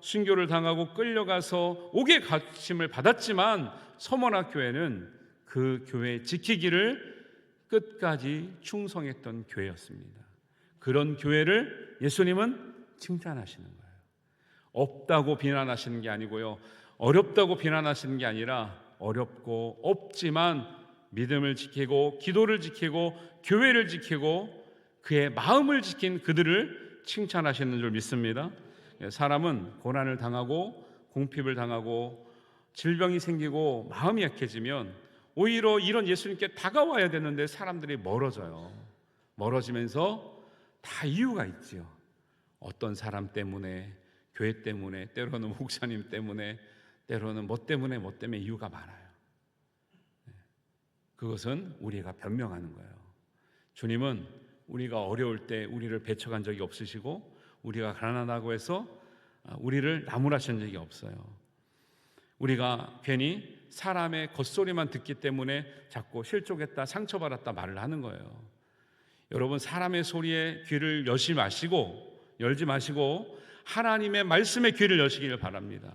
[SPEAKER 1] 순교를 당하고 끌려가서 옥의 갇힘을 받았지만 서머나교회는 그 교회 지키기를 끝까지 충성했던 교회였습니다. 그런 교회를 예수님은 칭찬하시는 거예요. 없다고 비난하시는 게 아니고요, 어렵다고 비난하시는 게 아니라 어렵고 없지만 믿음을 지키고 기도를 지키고 교회를 지키고 그의 마음을 지킨 그들을 칭찬하시는 줄 믿습니다. 사람은 고난을 당하고 궁핍을 당하고 질병이 생기고 마음이 약해지면 오히려 이런 예수님께 다가와야 되는데 사람들이 멀어져요. 멀어지면서 다 이유가 있지요. 어떤 사람 때문에, 교회 때문에, 때로는 목사님 때문에, 때로는 뭐 때문에 이유가 많아요. 그것은 우리가 변명하는 거예요. 주님은 우리가 어려울 때 우리를 배척한 적이 없으시고 우리가 가난하다고 해서 우리를 나무라신 적이 없어요. 우리가 괜히 사람의 겉소리만 듣기 때문에 자꾸 실족했다, 상처받았다 말을 하는 거예요. 여러분, 사람의 소리에 귀를 열지 마시고 하나님의 말씀에 귀를 여시기를 바랍니다.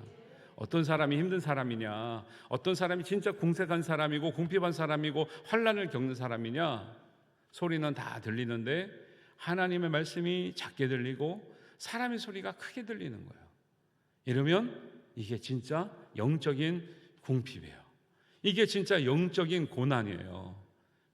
[SPEAKER 1] 어떤 사람이 힘든 사람이냐, 어떤 사람이 진짜 궁색한 사람이고 궁핍한 사람이고 환난을 겪는 사람이냐, 소리는 다 들리는데 하나님의 말씀이 작게 들리고 사람의 소리가 크게 들리는 거예요. 이러면 이게 진짜 영적인 궁핍이에요. 이게 진짜 영적인 고난이에요.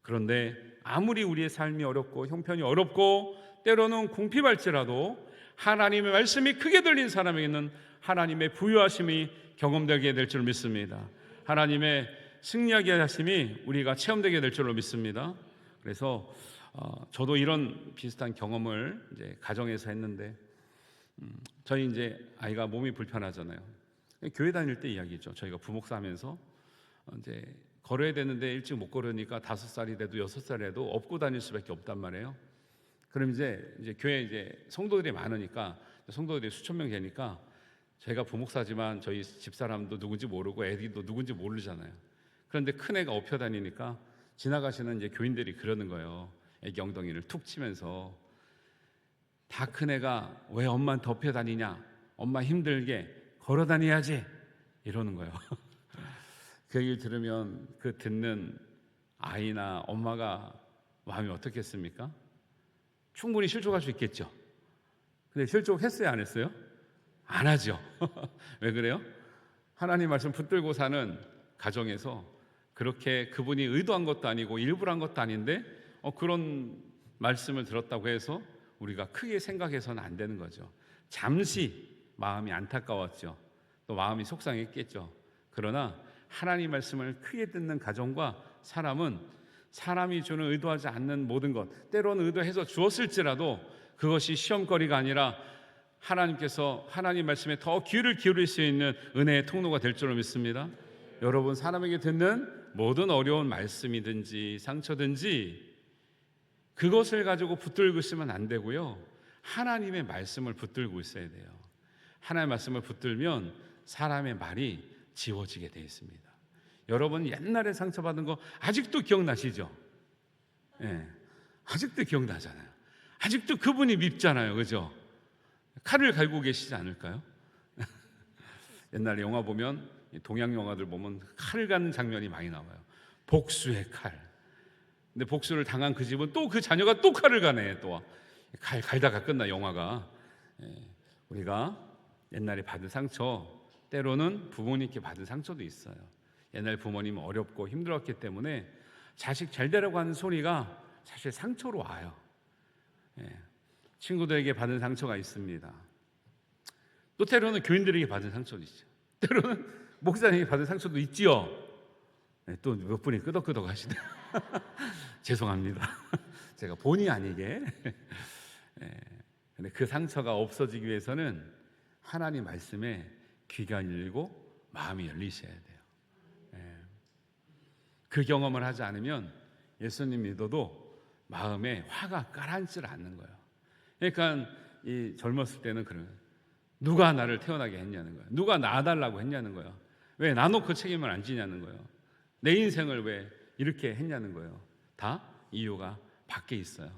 [SPEAKER 1] 그런데 아무리 우리의 삶이 어렵고 형편이 어렵고 때로는 궁핍할지라도 하나님의 말씀이 크게 들린 사람에게는 하나님의 부유하심이 경험되게 될 줄 믿습니다. 하나님의 승리하게 하심이 우리가 체험되게 될 줄로 믿습니다. 그래서 저도 이런 비슷한 경험을 이제 가정에서 했는데, 저희 이제 아이가 몸이 불편하잖아요. 교회 다닐 때 이야기죠. 저희가 부목사 하면서 이제 걸어야 되는데 일찍 못 걸으니까 5살이 돼도 6살이 돼도 업고 다닐 수밖에 없단 말이에요. 그럼 이제 교회에 이제 성도들이 많으니까, 성도들이 수천 명 되니까 제가 부목사지만 저희 집사람도 누군지 모르고 애기도 누군지 모르잖아요. 그런데 큰 애가 업혀 다니니까 지나가시는 이제 교인들이 그러는 거예요. 애기 엉덩이를 툭 치면서, 다 큰 애가 왜 엄마한테 업혀 다니냐, 엄마 힘들게 걸어 다녀야지, 이러는 거예요. 그 얘기를 들으면 그 듣는 아이나 엄마가 마음이 어떻겠습니까? 충분히 실족할 수 있겠죠. 근데 실족했어요, 안 했어요? 안 하죠. 왜 그래요? 하나님 말씀 붙들고 사는 가정에서 그렇게 그분이 의도한 것도 아니고 일부러 한 것도 아닌데 그런 말씀을 들었다고 해서 우리가 크게 생각해서는 안 되는 거죠. 잠시 마음이 안타까웠죠. 또 마음이 속상했겠죠. 그러나 하나님 말씀을 크게 듣는 가정과 사람은 사람이 주는 의도하지 않는 모든 것, 때로는 의도해서 주었을지라도 그것이 시험거리가 아니라 하나님께서 하나님 말씀에 더 귀를 기울일 수 있는 은혜의 통로가 될 줄로 믿습니다. 여러분, 사람에게 듣는 모든 어려운 말씀이든지 상처든지 그것을 가지고 붙들고 있으면 안 되고요, 하나님의 말씀을 붙들고 있어야 돼요. 하나님의 말씀을 붙들면 사람의 말이 지워지게 되어 있습니다. 여러분, 옛날에 상처받은 거 아직도 기억나시죠? 예, 아직도 기억나잖아요. 아직도 그분이 밉잖아요, 그죠? 칼을 갈고 계시지 않을까요? 옛날에 영화 보면, 동양 영화들 보면 칼을 가는 장면이 많이 나와요. 복수의 칼. 근데 복수를 당한 그 집은 또 그 자녀가 또 칼을 가네. 또 칼 갈다가 끝나, 영화가. 우리가 옛날에 받은 상처, 때로는 부모님께 받은 상처도 있어요. 옛날 부모님은 어렵고 힘들었기 때문에 자식 잘 되라고 하는 소리가 사실 상처로 와요. 친구들에게 받은 상처가 있습니다. 또 때로는 교인들에게 받은 상처도 있죠. 때로는 목사님에게 받은 상처도 있지요. 또 몇 분이 끄덕끄덕 하시네요. 죄송합니다. 제가 본의 아니게. 근데 그 상처가 없어지기 위해서는 하나님 말씀에 귀가 열리고 마음이 열리셔야 돼요. 그 경험을 하지 않으면 예수님 믿어도 마음에 화가 가라앉질 않는 거예요. 그러니까 이 젊었을 때는 그런, 누가 나를 태어나게 했냐는 거예요. 누가 낳아달라고 했냐는 거예요. 왜 나놓고 책임을 안 지냐는 거예요. 내 인생을 왜 이렇게 했냐는 거예요. 다 이유가 밖에 있어요.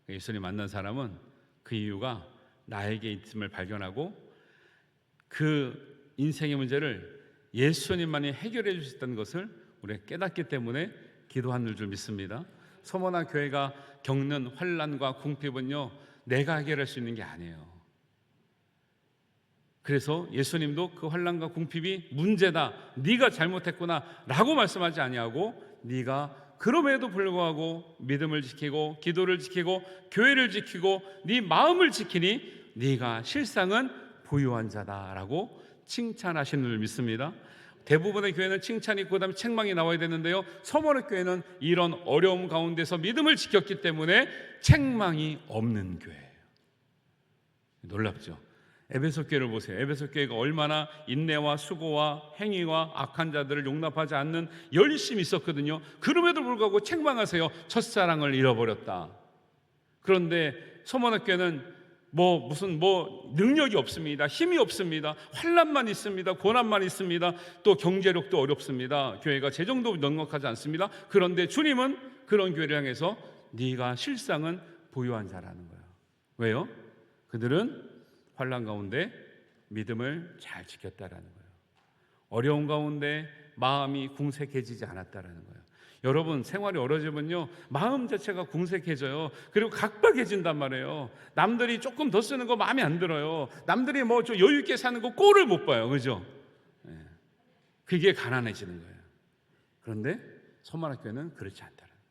[SPEAKER 1] 예수님 만난 사람은 그 이유가 나에게 있음을 발견하고 그 인생의 문제를 예수님만이 해결해 주셨다는 것을 우리가 깨닫기 때문에 기도하는 줄 믿습니다. 서머나 교회가 겪는 환난과 궁핍은요, 내가 해결할 수 있는 게 아니에요. 그래서 예수님도 그 환난과 궁핍이 문제다, 네가 잘못했구나 라고 말씀하지 아니하고, 네가 그럼에도 불구하고 믿음을 지키고 기도를 지키고 교회를 지키고 네 마음을 지키니 네가 실상은 부유한 자다라고 칭찬하시는 줄 믿습니다. 대부분의 교회는 칭찬이 있고 그다음에 책망이 나와야 되는데요, 서머나 교회는 이런 어려움 가운데서 믿음을 지켰기 때문에 책망이 없는 교회예요. 놀랍죠? 에베소 교회를 보세요. 에베소 교회가 얼마나 인내와 수고와 행위와 악한 자들을 용납하지 않는 열심이 있었거든요. 그럼에도 불구하고 책망하세요. 첫사랑을 잃어버렸다. 그런데 서머나 교회는 무슨 능력이 없습니다. 힘이 없습니다. 환난만 있습니다. 고난만 있습니다. 또 경제력도 어렵습니다. 교회가 재정도 넉넉하지 않습니다. 그런데 주님은 그런 교회를 향해서 네가 실상은 부유한 자라는 거예요. 왜요? 그들은 환난 가운데 믿음을 잘 지켰다라는 거예요. 어려운 가운데 마음이 궁색해지지 않았다라는 거예요. 여러분, 생활이 어려지면요, 마음 자체가 궁색해져요. 그리고 각박해진단 말이에요. 남들이 조금 더 쓰는 거 마음에 안 들어요. 남들이 좀 여유 있게 사는 거 꼴을 못 봐요. 그죠? 그게 가난해지는 거예요. 그런데 서만학교는 그렇지 않다는 거예요.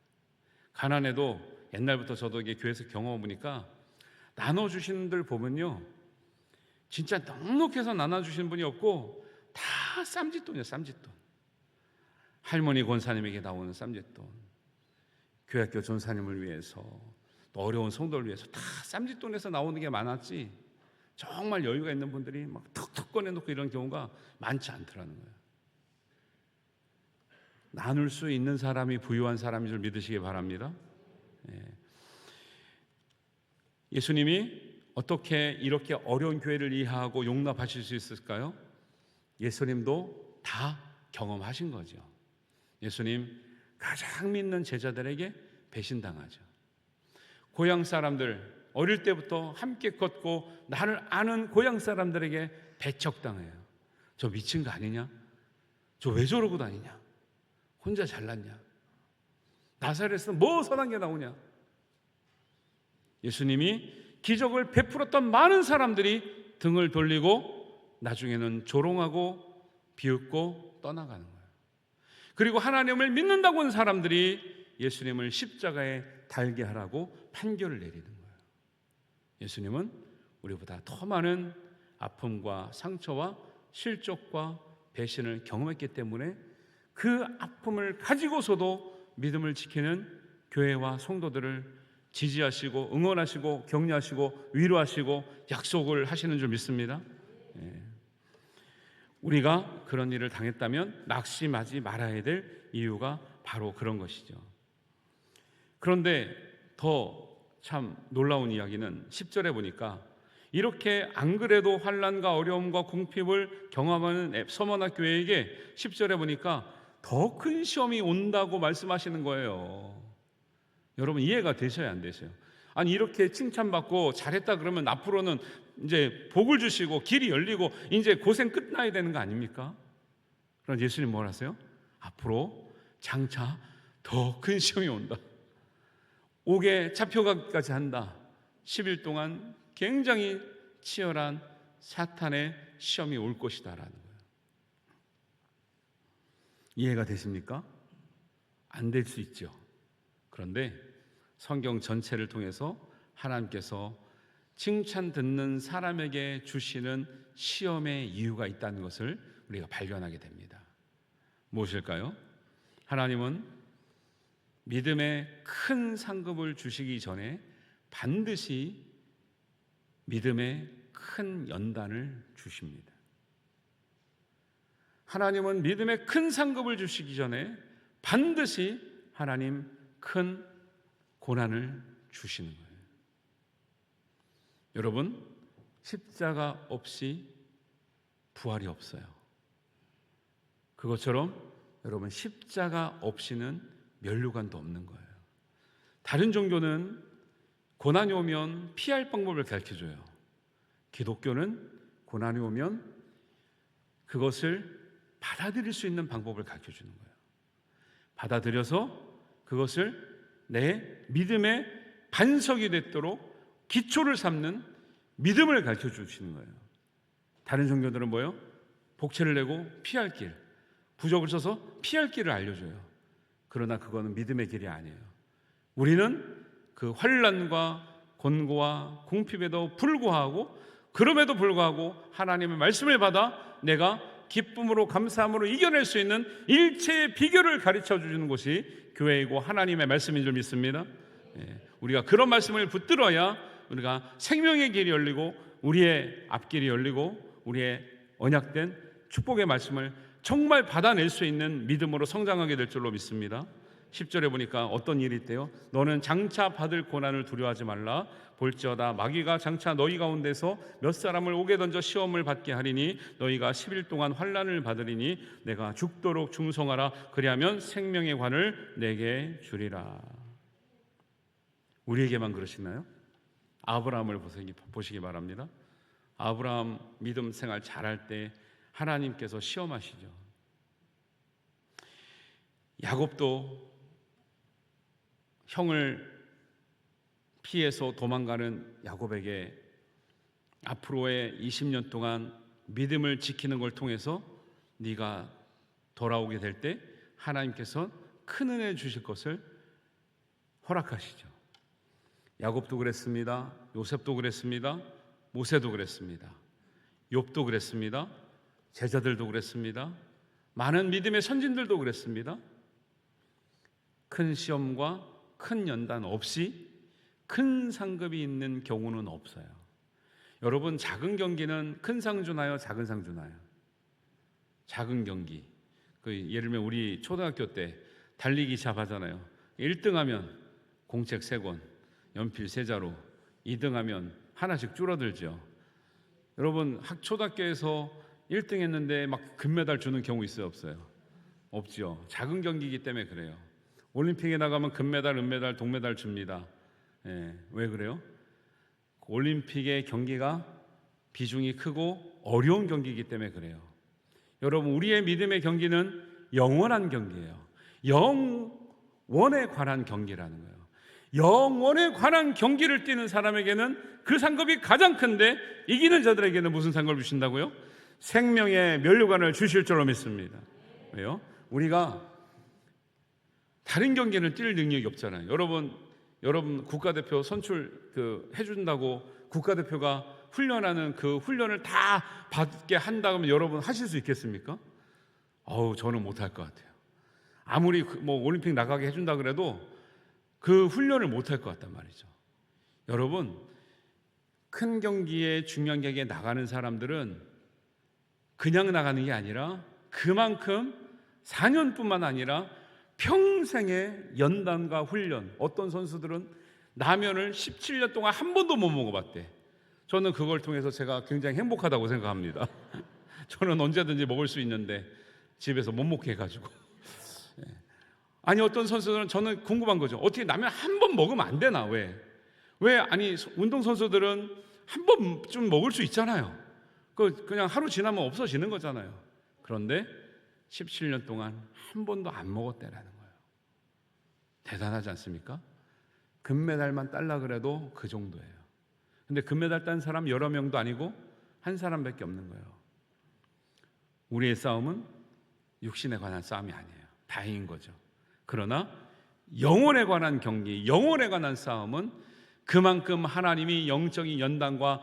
[SPEAKER 1] 가난해도 옛날부터 저도 이게 교회에서 경험해 보니까 나눠주시는 분들 보면요, 진짜 넉넉해서 나눠주시는 분이 없고 다 쌈짓돈이에요. 쌈짓돈. 할머니 권사님에게 나오는 쌈짓돈, 교회학교 전사님을 위해서, 또 어려운 성도를 위해서 다 쌈짓돈에서 나오는 게 많았지, 정말 여유가 있는 분들이 막 턱턱 꺼내놓고 이런 경우가 많지 않더라는 거예요. 나눌 수 있는 사람이 부유한 사람인 줄 믿으시기 바랍니다. 예수님이 어떻게 이렇게 어려운 교회를 이해하고 용납하실 수 있을까요? 예수님도 다 경험하신 거죠. 예수님 가장 믿는 제자들에게 배신당하죠. 고향 사람들, 어릴 때부터 함께 걷고 나를 아는 고향 사람들에게 배척당해요. 저 미친 거 아니냐? 저 왜 저러고 다니냐? 혼자 잘났냐? 나사렛에서 뭐 선한 게 나오냐? 예수님이 기적을 베풀었던 많은 사람들이 등을 돌리고 나중에는 조롱하고 비웃고 떠나가는 거예요. 그리고 하나님을 믿는다고 하는 사람들이 예수님을 십자가에 달게 하라고 판결을 내리는 거예요. 예수님은 우리보다 더 많은 아픔과 상처와 실족과 배신을 경험했기 때문에 그 아픔을 가지고서도 믿음을 지키는 교회와 성도들을 지지하시고 응원하시고 격려하시고 위로하시고 약속을 하시는 줄 믿습니다. 우리가 그런 일을 당했다면 낙심하지 말아야 될 이유가 바로 그런 것이죠. 그런데 더 참 놀라운 이야기는 10절에 보니까 이렇게 안 그래도 환난과 어려움과 궁핍을 경험하는 서머나 교회에게 10절에 보니까 더 큰 시험이 온다고 말씀하시는 거예요. 여러분, 이해가 되셔야 안 되세요? 아니, 이렇게 칭찬받고 잘했다 그러면 앞으로는 이제 복을 주시고 길이 열리고 이제 고생 끝나야 되는 거 아닙니까? 그럼 예수님 뭘 하세요? 앞으로 장차 더 큰 시험이 온다. 옥에 잡혀가기까지 한다. 10일 동안 굉장히 치열한 사탄의 시험이 올 것이다라는 거예요. 이해가 되십니까? 안 될 수 있죠. 그런데 성경 전체를 통해서 하나님께서 칭찬 듣는 사람에게 주시는 시험의 이유가 있다는 것을 우리가 발견하게 됩니다. 무엇일까요? 하나님은 믿음의 큰 상급을 주시기 전에 반드시 믿음의 큰 연단을 주십니다. 하나님은 믿음의 큰 상급을 주시기 전에 반드시 하나님 큰 고난을 주시는 거예요. 여러분, 십자가 없이 부활이 없어요. 그것처럼 여러분, 십자가 없이는 면류관도 없는 거예요. 다른 종교는 고난이 오면 피할 방법을 가르쳐줘요. 기독교는 고난이 오면 그것을 받아들일 수 있는 방법을 가르쳐주는 거예요. 받아들여서 그것을 내 믿음의 반석이 되도록 기초를 삼는 믿음을 가르쳐주시는 거예요. 다른 종교들은 뭐예요? 복채를 내고 피할 길, 부적을 써서 피할 길을 알려줘요. 그러나 그거는 믿음의 길이 아니에요. 우리는 그 환난과 곤고와 궁핍에도 불구하고, 그럼에도 불구하고 하나님의 말씀을 받아 내가 기쁨으로 감사함으로 이겨낼 수 있는 일체의 비결을 가르쳐 주시는 곳이 교회이고 하나님의 말씀인 줄 믿습니다. 우리가 그런 말씀을 붙들어야 우리가 생명의 길이 열리고 우리의 앞길이 열리고 우리의 언약된 축복의 말씀을 정말 받아낼 수 있는 믿음으로 성장하게 될 줄로 믿습니다. 10절에 보니까 어떤 일이 있대요? 너는 장차 받을 고난을 두려워하지 말라. 볼지어다 마귀가 장차 너희 가운데서 몇 사람을 옥에 던져 시험을 받게 하리니 너희가 10일 동안 환난을 받으리니 내가 죽도록 충성하라. 그리하면 생명의 관을 내게 주리라. 우리에게만 그러시나요? 아브라함을 보시기 바랍니다. 아브라함 믿음 생활 잘할 때 하나님께서 시험하시죠. 야곱도 형을 피해서 도망가는 야곱에게 앞으로의 20년 동안 믿음을 지키는 걸 통해서 네가 돌아오게 될 때 하나님께서 큰 은혜 주실 것을 허락하시죠. 야곱도 그랬습니다. 요셉도 그랬습니다. 모세도 그랬습니다. 욥도 그랬습니다. 제자들도 그랬습니다. 많은 믿음의 선진들도 그랬습니다. 큰 시험과 큰 연단 없이 큰 상급이 있는 경우는 없어요. 여러분, 작은 경기는 큰 상 주나요? 작은 상 주나요? 작은 경기. 예를 들면 우리 초등학교 때 달리기 시합 하잖아요. 1등 하면 공책 3권, 연필 3자루, 2등 하면 하나씩 줄어들죠. 여러분, 초등학교에서 1등 했는데 막 금메달 주는 경우 있어요, 없어요? 없죠. 작은 경기이기 때문에 그래요. 올림픽에 나가면 금메달, 은메달, 동메달 줍니다. 왜 그래요? 올림픽의 경기가 비중이 크고 어려운 경기이기 때문에 그래요. 여러분, 우리의 믿음의 경기는 영원한 경기예요. 영원에 관한 경기라는 거예요. 영원에 관한 경기를 뛰는 사람에게는 그 상급이 가장 큰데 이기는 자들에게는 무슨 상급을 주신다고요? 생명의 면류관을 주실 줄로 믿습니다. 왜요? 우리가 다른 경기는 뛸 능력이 없잖아요. 여러분 국가대표 선출 해준다고 국가대표가 훈련하는 그 훈련을 다 받게 한다면 여러분 하실 수 있겠습니까? 저는 못할 것 같아요. 아무리 올림픽 나가게 해준다 그래도 그 훈련을 못할 것 같단 말이죠. 여러분, 큰 경기에 중요한 경기에 나가는 사람들은 그냥 나가는 게 아니라 그만큼 4년뿐만 아니라 평생의 연단과 훈련. 어떤 선수들은 라면을 17년 동안 한 번도 못 먹어봤대. 저는 그걸 통해서 제가 굉장히 행복하다고 생각합니다. 저는 언제든지 먹을 수 있는데 집에서 못 먹게 해가지고. 아니, 어떤 선수들은 저는 궁금한 거죠. 어떻게 라면 한 번 먹으면 안 되나? 왜? 아니, 운동선수들은 한 번쯤 먹을 수 있잖아요. 그냥 하루 지나면 없어지는 거잖아요. 그런데 17년 동안 한 번도 안 먹었대라는 거예요. 대단하지 않습니까? 금메달만 딸라 그래도 그 정도예요. 근데 금메달 딴 사람 여러 명도 아니고 한 사람밖에 없는 거예요. 우리의 싸움은 육신에 관한 싸움이 아니에요. 다행인 거죠. 그러나 영혼에 관한 경기, 영혼에 관한 싸움은 그만큼 하나님이 영적인 연단과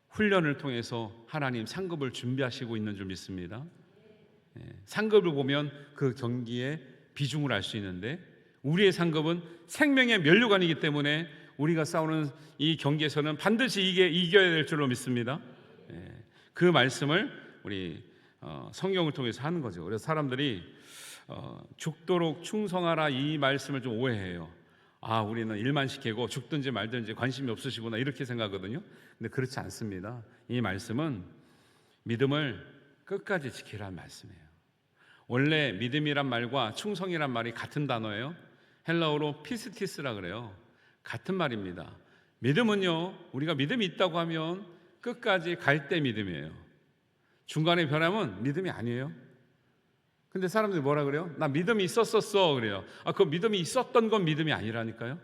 [SPEAKER 1] 훈련을 통해서 하나님 상급을 준비하시고 있는 줄 믿습니다. 상급을 보면 그 경기의 비중을 알 수 있는데 우리의 상급은 생명의 면류관이기 때문에 우리가 싸우는 이 경기에서는 반드시 이겨야 될 줄로 믿습니다. 그 말씀을 우리 성경을 통해서 하는 거죠. 그래서 사람들이 죽도록 충성하라 이 말씀을 좀 오해해요. 우리는 일만 시키고 죽든지 말든지 관심이 없으시구나 이렇게 생각하거든요. 근데 그렇지 않습니다. 이 말씀은 믿음을 끝까지 지키라는 말씀이에요. 원래 믿음이란 말과 충성이란 말이 같은 단어예요. 헬라어로 피스티스라 그래요. 같은 말입니다. 믿음은요, 우리가 믿음이 있다고 하면 끝까지 갈 때 믿음이에요. 중간에 변하면 믿음이 아니에요. 근데 사람들이 뭐라 그래요? 나 믿음이 있었었어 그래요. 그 믿음이 있었던 건 믿음이 아니라니까요.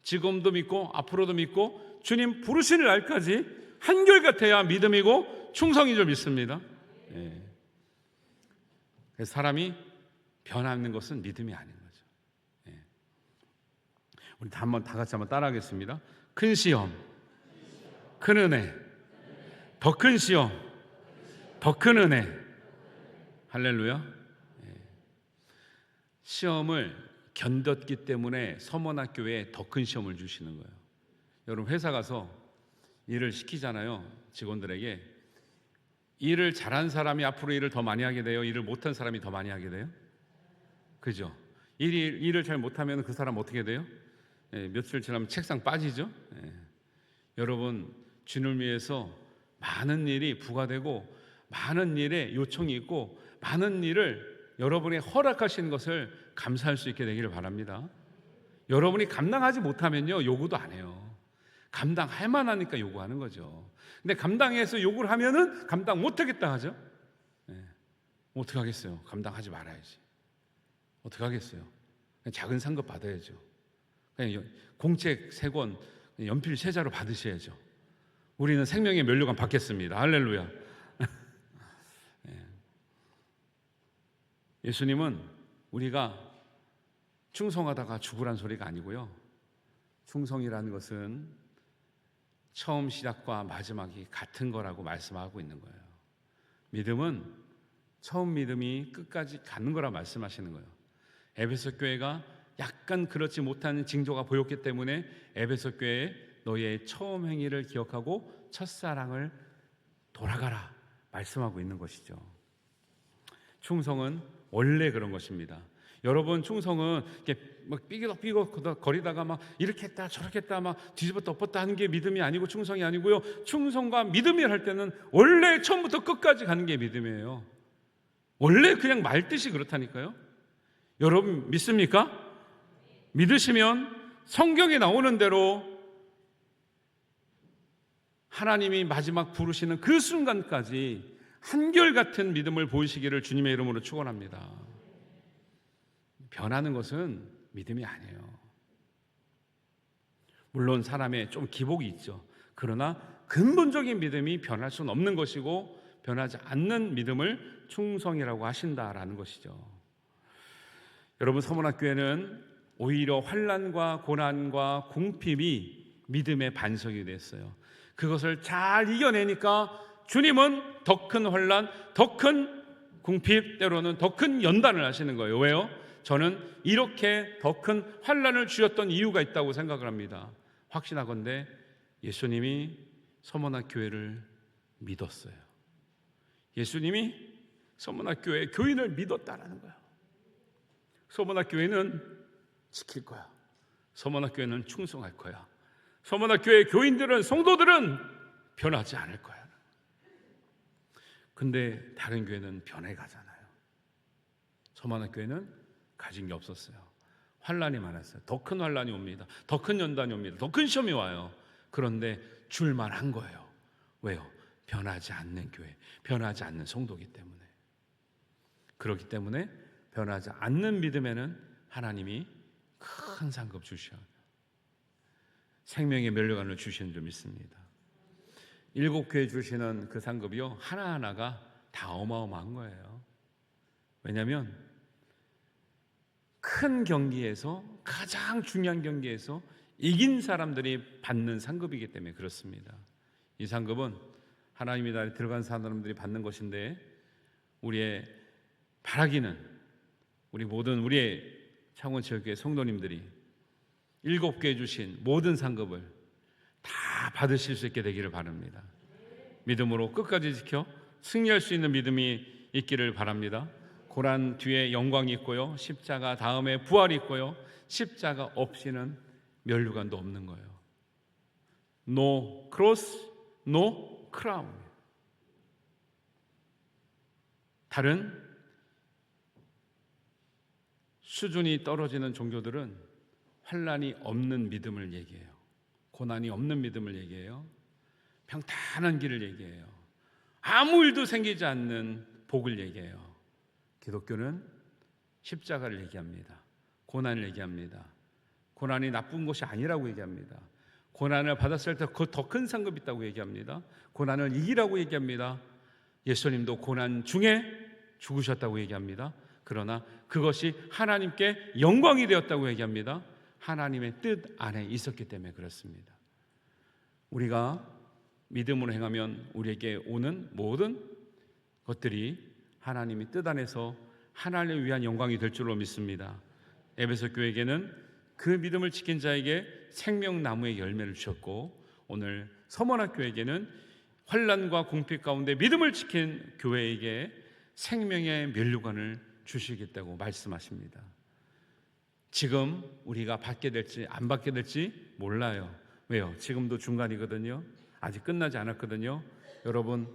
[SPEAKER 1] 지금도 믿고 앞으로도 믿고 주님 부르시는 날까지 한결같아야 믿음이고 충성인 줄 믿습니다. 그래서 사람이 변하는 것은 믿음이 아닌 거죠. 우리 다 같이 한번 따라하겠습니다. 큰 시험, 큰 은혜, 더 큰 시험, 더 큰 은혜. 할렐루야. 시험을 견뎠기 때문에 서문학교에 더 큰 시험을 주시는 거예요. 여러분, 회사 가서 일을 시키잖아요. 직원들에게. 일을 잘한 사람이 앞으로 일을 더 많이 하게 돼요? 일을 못한 사람이 더 많이 하게 돼요? 그죠? 일을 잘 못하면 그 사람 어떻게 돼요? 며칠 지나면 책상 빠지죠. 여러분, 주님을 위해서 많은 일이 부과되고 많은 일에 요청이 있고 많은 일을 여러분이 허락하신 것을 감사할 수 있게 되기를 바랍니다. 여러분이 감당하지 못하면요, 요구도 안 해요. 감당할 만하니까 요구하는 거죠. 근데 감당해서 요구를 하면은 감당 못하겠다 하죠. 어떻게 하겠어요? 감당하지 말아야지. 어떻게 하겠어요? 그냥 작은 상급 받아야죠. 그냥 공책 3권, 연필 3자로 받으셔야죠. 우리는 생명의 면류관 받겠습니다. 할렐루야. 예수님은 우리가 충성하다가 죽으란 소리가 아니고요. 충성이라는 것은 처음 시작과 마지막이 같은 거라고 말씀하고 있는 거예요. 믿음은 처음 믿음이 끝까지 가는 거라 말씀하시는 거예요. 에베소 교회가 약간 그렇지 못한 징조가 보였기 때문에 에베소 교회에 너의 처음 행위를 기억하고 첫사랑을 돌아가라 말씀하고 있는 것이죠. 충성은 원래 그런 것입니다. 여러분, 충성은 이렇게 막 삐걱삐걱 거리다가 막 이렇게 했다 저렇게 했다 막 뒤집었다 엎었다 하는 게 믿음이 아니고 충성이 아니고요. 충성과 믿음이 할 때는 원래 처음부터 끝까지 가는 게 믿음이에요. 원래 그냥 말뜻이 그렇다니까요. 여러분 믿습니까? 믿으시면 성경에 나오는 대로 하나님이 마지막 부르시는 그 순간까지 한결같은 믿음을 보이시기를 주님의 이름으로 축원합니다. 변하는 것은 믿음이 아니에요. 물론 사람의 좀 기복이 있죠. 그러나 근본적인 믿음이 변할 수는 없는 것이고 변하지 않는 믿음을 충성이라고 하신다라는 것이죠. 여러분, 서문학교회는 오히려 환난과 고난과 궁핍이 믿음의 반석이 됐어요. 그것을 잘 이겨내니까 주님은 더 큰 환난, 더 큰 궁핍, 때로는 더 큰 연단을 하시는 거예요. 왜요? 저는 이렇게 더 큰 환난을 주셨던 이유가 있다고 생각을 합니다. 확신하건대 예수님이 서문학교회를 믿었어요. 예수님이 서문학교회 교인을 믿었다라는 거예요. 서문학교회는 지킬 거야. 서문학교회는 충성할 거야. 서문학교회 교인들은, 성도들은 변하지 않을 거야. 근데 다른 교회는 변해가잖아요. 서문학교회는 가진 게 없었어요. 환란이 많았어요. 더 큰 환란이 옵니다. 더 큰 연단이 옵니다. 더 큰 시험이 와요. 그런데 줄만한 거예요. 왜요? 변하지 않는 교회, 변하지 않는 성도이기 때문에. 그렇기 때문에 변하지 않는 믿음에는 하나님이 큰 상급 주셔요. 생명의 면류관을 주시는 줄 믿습니다. 7교회 주시는 그 상급이요, 하나하나가 다 어마어마한 거예요. 왜냐하면 큰 경기에서, 가장 중요한 경기에서 이긴 사람들이 받는 상급이기 때문에 그렇습니다. 이 상급은 하나님의 나라에 들어간 사람들이 받는 것인데, 우리의 바라기는 우리의 창원지역교회 성도님들이 7교회 주신 모든 상급을 다 받으실 수 있게 되기를 바랍니다. 믿음으로 끝까지 지켜 승리할 수 있는 믿음이 있기를 바랍니다. 고난 뒤에 영광이 있고요, 십자가 다음에 부활이 있고요, 십자가 없이는 면류관도 없는 거예요. No cross, no crown. 다른 수준이 떨어지는 종교들은 환난이 없는 믿음을 얘기해요. 고난이 없는 믿음을 얘기해요. 평탄한 길을 얘기해요. 아무 일도 생기지 않는 복을 얘기해요. 기독교는 십자가를 얘기합니다. 고난을 얘기합니다. 고난이 나쁜 것이 아니라고 얘기합니다. 고난을 받았을 때 그 더 큰 상급이 있다고 얘기합니다. 고난을 이기라고 얘기합니다. 예수님도 고난 중에 죽으셨다고 얘기합니다. 그러나 그것이 하나님께 영광이 되었다고 얘기합니다. 하나님의 뜻 안에 있었기 때문에 그렇습니다. 우리가 믿음으로 행하면 우리에게 오는 모든 것들이 하나님의 뜻 안에서 하나님을 위한 영광이 될 줄로 믿습니다. 에베소 교회에게는 그 믿음을 지킨 자에게 생명나무의 열매를 주셨고, 오늘 서문학교에게는 환난과 궁핍 가운데 믿음을 지킨 교회에게 생명의 면류관을 주시겠다고 말씀하십니다. 지금 우리가 받게 될지 안 받게 될지 몰라요. 왜요? 지금도 중간이거든요. 아직 끝나지 않았거든요. 여러분,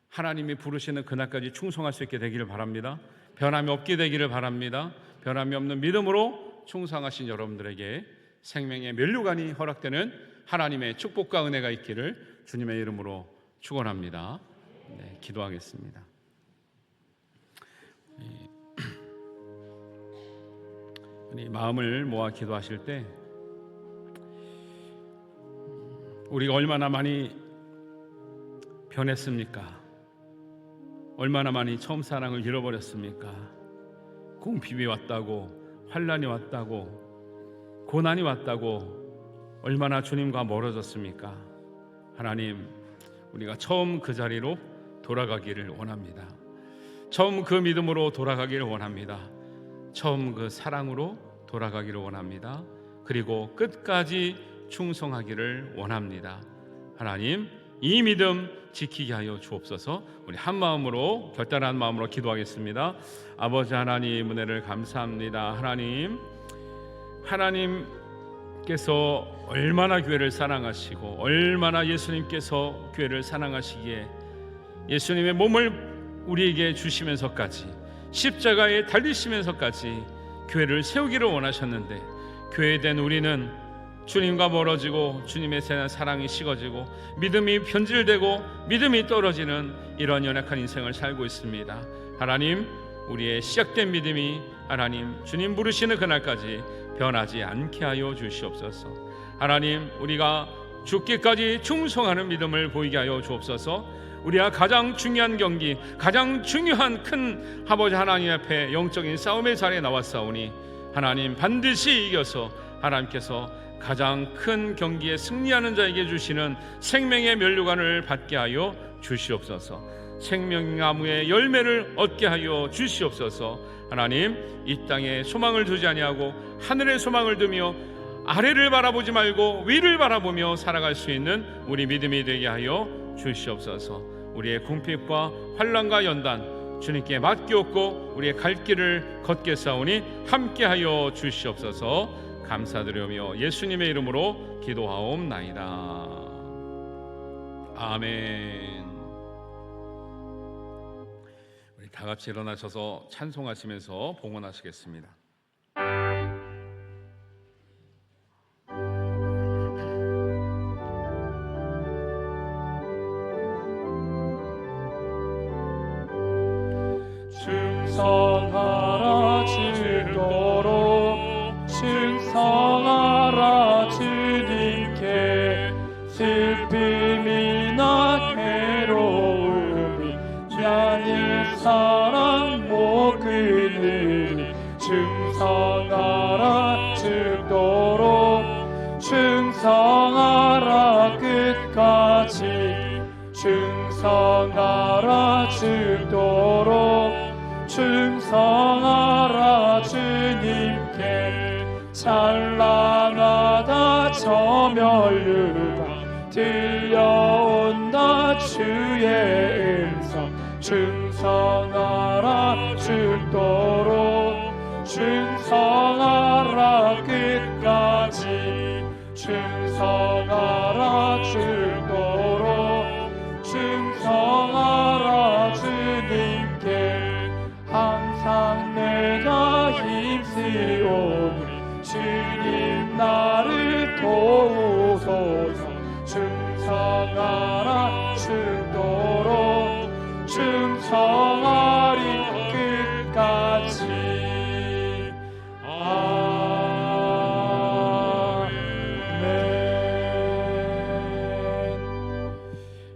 [SPEAKER 1] 하나님이 부르시는 그날까지 충성할 수 있게 되기를 바랍니다. 변함이 없게 되기를 바랍니다. 변함이 없는 믿음으로 충성하신 여러분들에게 생명의 면류관이 허락되는 하나님의 축복과 은혜가 있기를 주님의 이름으로 축원합니다. 네, 기도하겠습니다. 우리 마음을 모아 기도하실 때 우리가 얼마나 많이 변했습니까? 얼마나 많이 처음 사랑을 잃어버렸습니까? 궁핍이 왔다고, 환난이 왔다고, 고난이 왔다고 얼마나 주님과 멀어졌습니까? 하나님, 우리가 처음 그 자리로 돌아가기를 원합니다. 처음 그 믿음으로 돌아가기를 원합니다. 처음 그 사랑으로 돌아가기를 원합니다. 그리고 끝까지 충성하기를 원합니다. 하나님, 이 믿음 지키게 하여 주옵소서. 우리 한 마음으로, 결단한 마음으로 기도하겠습니다. 아버지 하나님, 은혜를 감사합니다. 하나님께서 얼마나 교회를 사랑하시고 얼마나 예수님께서 교회를 사랑하시기에 예수님의 몸을 우리에게 주시면서까지, 십자가에 달리시면서까지 교회를 세우기를 원하셨는데, 교회된 우리는 주님과 멀어지고 주님의 사랑이 식어지고 믿음이 변질되고 믿음이 떨어지는 이런 연약한 인생을 살고 있습니다. 하나님, 우리의 시작된 믿음이 하나님 주님 부르시는 그날까지 변하지 않게 하여 주시옵소서. 하나님, 우리가 죽기까지 충성하는 믿음을 보이게 하여 주옵소서. 우리가 가장 중요한 경기, 가장 중요한 큰 아버지 하나님 앞에 영적인 싸움의 자리에 나왔사오니 하나님 반드시 이겨서 하나님께서 가장 큰 경기에 승리하는 자에게 주시는 생명의 면류관을 받게 하여 주시옵소서. 생명나무의 열매를 얻게 하여 주시옵소서. 하나님, 이 땅에 소망을 두지 아니하고 하늘에 소망을 두며 아래를 바라보지 말고 위를 바라보며 살아갈 수 있는 우리 믿음이 되게 하여 주시옵소서. 우리의 궁핍과 환난과 연단 주님께 맡기옵고 우리의 갈 길을 걷게 싸우니 함께하여 주시옵소서. 감사드리며 예수님의 이름으로 기도하옵나이다. 아멘. 우리 다 같이 일어나셔서 찬송하시면서 봉헌하시겠습니다.
[SPEAKER 8] 충성하라 주도록 충성하라 주님께 슬픔이나 괴로움이 주의 사랑 못 끊으니 충성하라 주도록 충성하라 끝까지 충성하라 주도록 충성하라 주님께 찬란하다 저 멸류관 들려온다 주의 음성 충성하라 죽도록 충성하라 끝까지 충성하라 죽도록 충성하라 주님께 항상 내가 힘쓰오니 주님 나를 도우소서 충성하라 죽도록 충성하리 끝까지 아멘.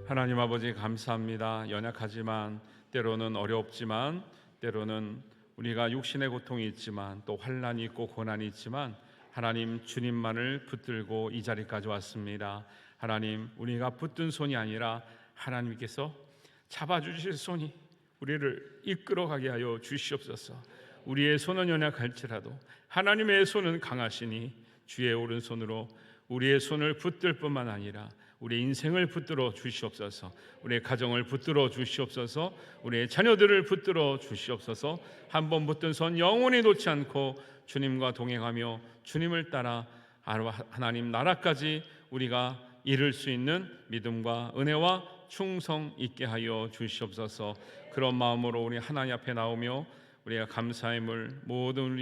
[SPEAKER 1] 하나님 아버지 감사합니다. 연약하지만 때로는 어렵지만 때로는 우리가 육신의 고통이 있지만 또 환난이 있고 고난이 있지만 하나님 주님만을 붙들고 이 자리까지 왔습니다. 하나님, 우리가 붙든 손이 아니라 하나님께서 잡아주실 손이 우리를 이끌어가게 하여 주시옵소서. 우리의 손은 연약할지라도 하나님의 손은 강하시니 주의 오른손으로 우리의 손을 붙들 뿐만 아니라 우리 인생을 붙들어 주시옵소서. 우리의 가정을 붙들어 주시옵소서. 우리의 자녀들을 붙들어 주시옵소서. 한 번 붙든 손 영원히 놓지 않고 주님과 동행하며 주님을 따라 하나님 나라까지 우리가 이룰 수 있는 믿음과 은혜와 충성 있게 하여 주시옵소서. 그런 마음으로 우리 하나님 앞에 나오며 우리가 감사함을 모든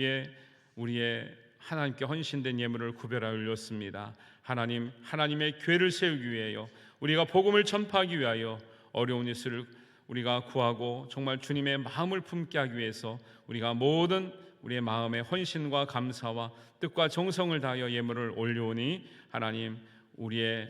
[SPEAKER 1] 우리의 하나님께 헌신된 예물을 구별하여 올렸습니다. 하나님, 하나님의 교회를 세우기 위하여, 우리가 복음을 전파하기 위하여 어려운 일을 우리가 구하고 정말 주님의 마음을 품게 하기 위해서 우리가 모든 우리의 마음의 헌신과 감사와 뜻과 정성을 다하여 예물을 올려오니 하나님, 우리의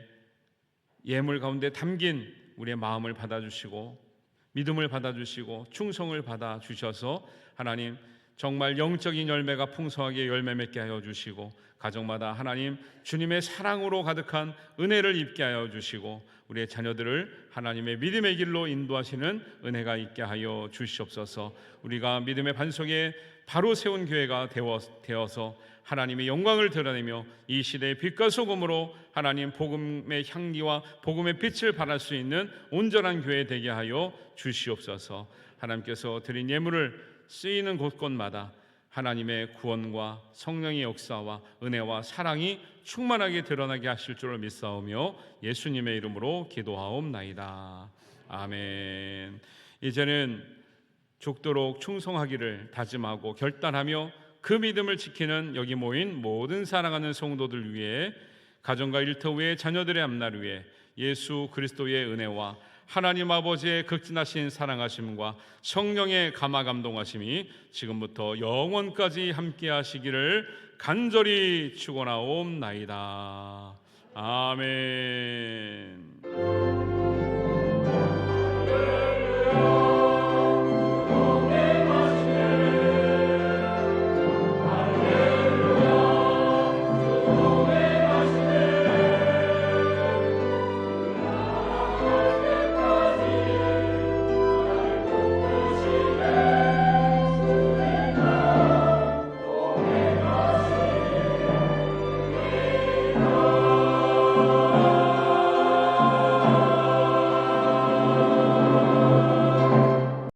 [SPEAKER 1] 예물 가운데 담긴 우리의 마음을 받아주시고 믿음을 받아주시고 충성을 받아주셔서 하나님 정말 영적인 열매가 풍성하게 열매 맺게 하여 주시고 가정마다 하나님 주님의 사랑으로 가득한 은혜를 입게 하여 주시고 우리의 자녀들을 하나님의 믿음의 길로 인도하시는 은혜가 있게 하여 주시옵소서. 우리가 믿음의 반석에 바로 세운 교회가 되어서 하나님의 영광을 드러내며 이 시대의 빛과 소금으로 하나님 복음의 향기와 복음의 빛을 발할 수 있는 온전한 교회 되게 하여 주시옵소서. 하나님께서 드린 예물을 쓰이는 곳곳마다 하나님의 구원과 성령의 역사와 은혜와 사랑이 충만하게 드러나게 하실 줄을 믿사오며 예수님의 이름으로 기도하옵나이다. 아멘. 이제는 죽도록 충성하기를 다짐하고 결단하며 그 믿음을 지키는 여기 모인 모든 사랑하는 성도들 위해 가정과 일터 위에 자녀들의 앞날 위에 예수 그리스도의 은혜와 하나님 아버지의 극진하신 사랑하심과 성령의 감화 감동하심이 지금부터 영원까지 함께 하시기를 간절히 축원하옵나이다. 아멘.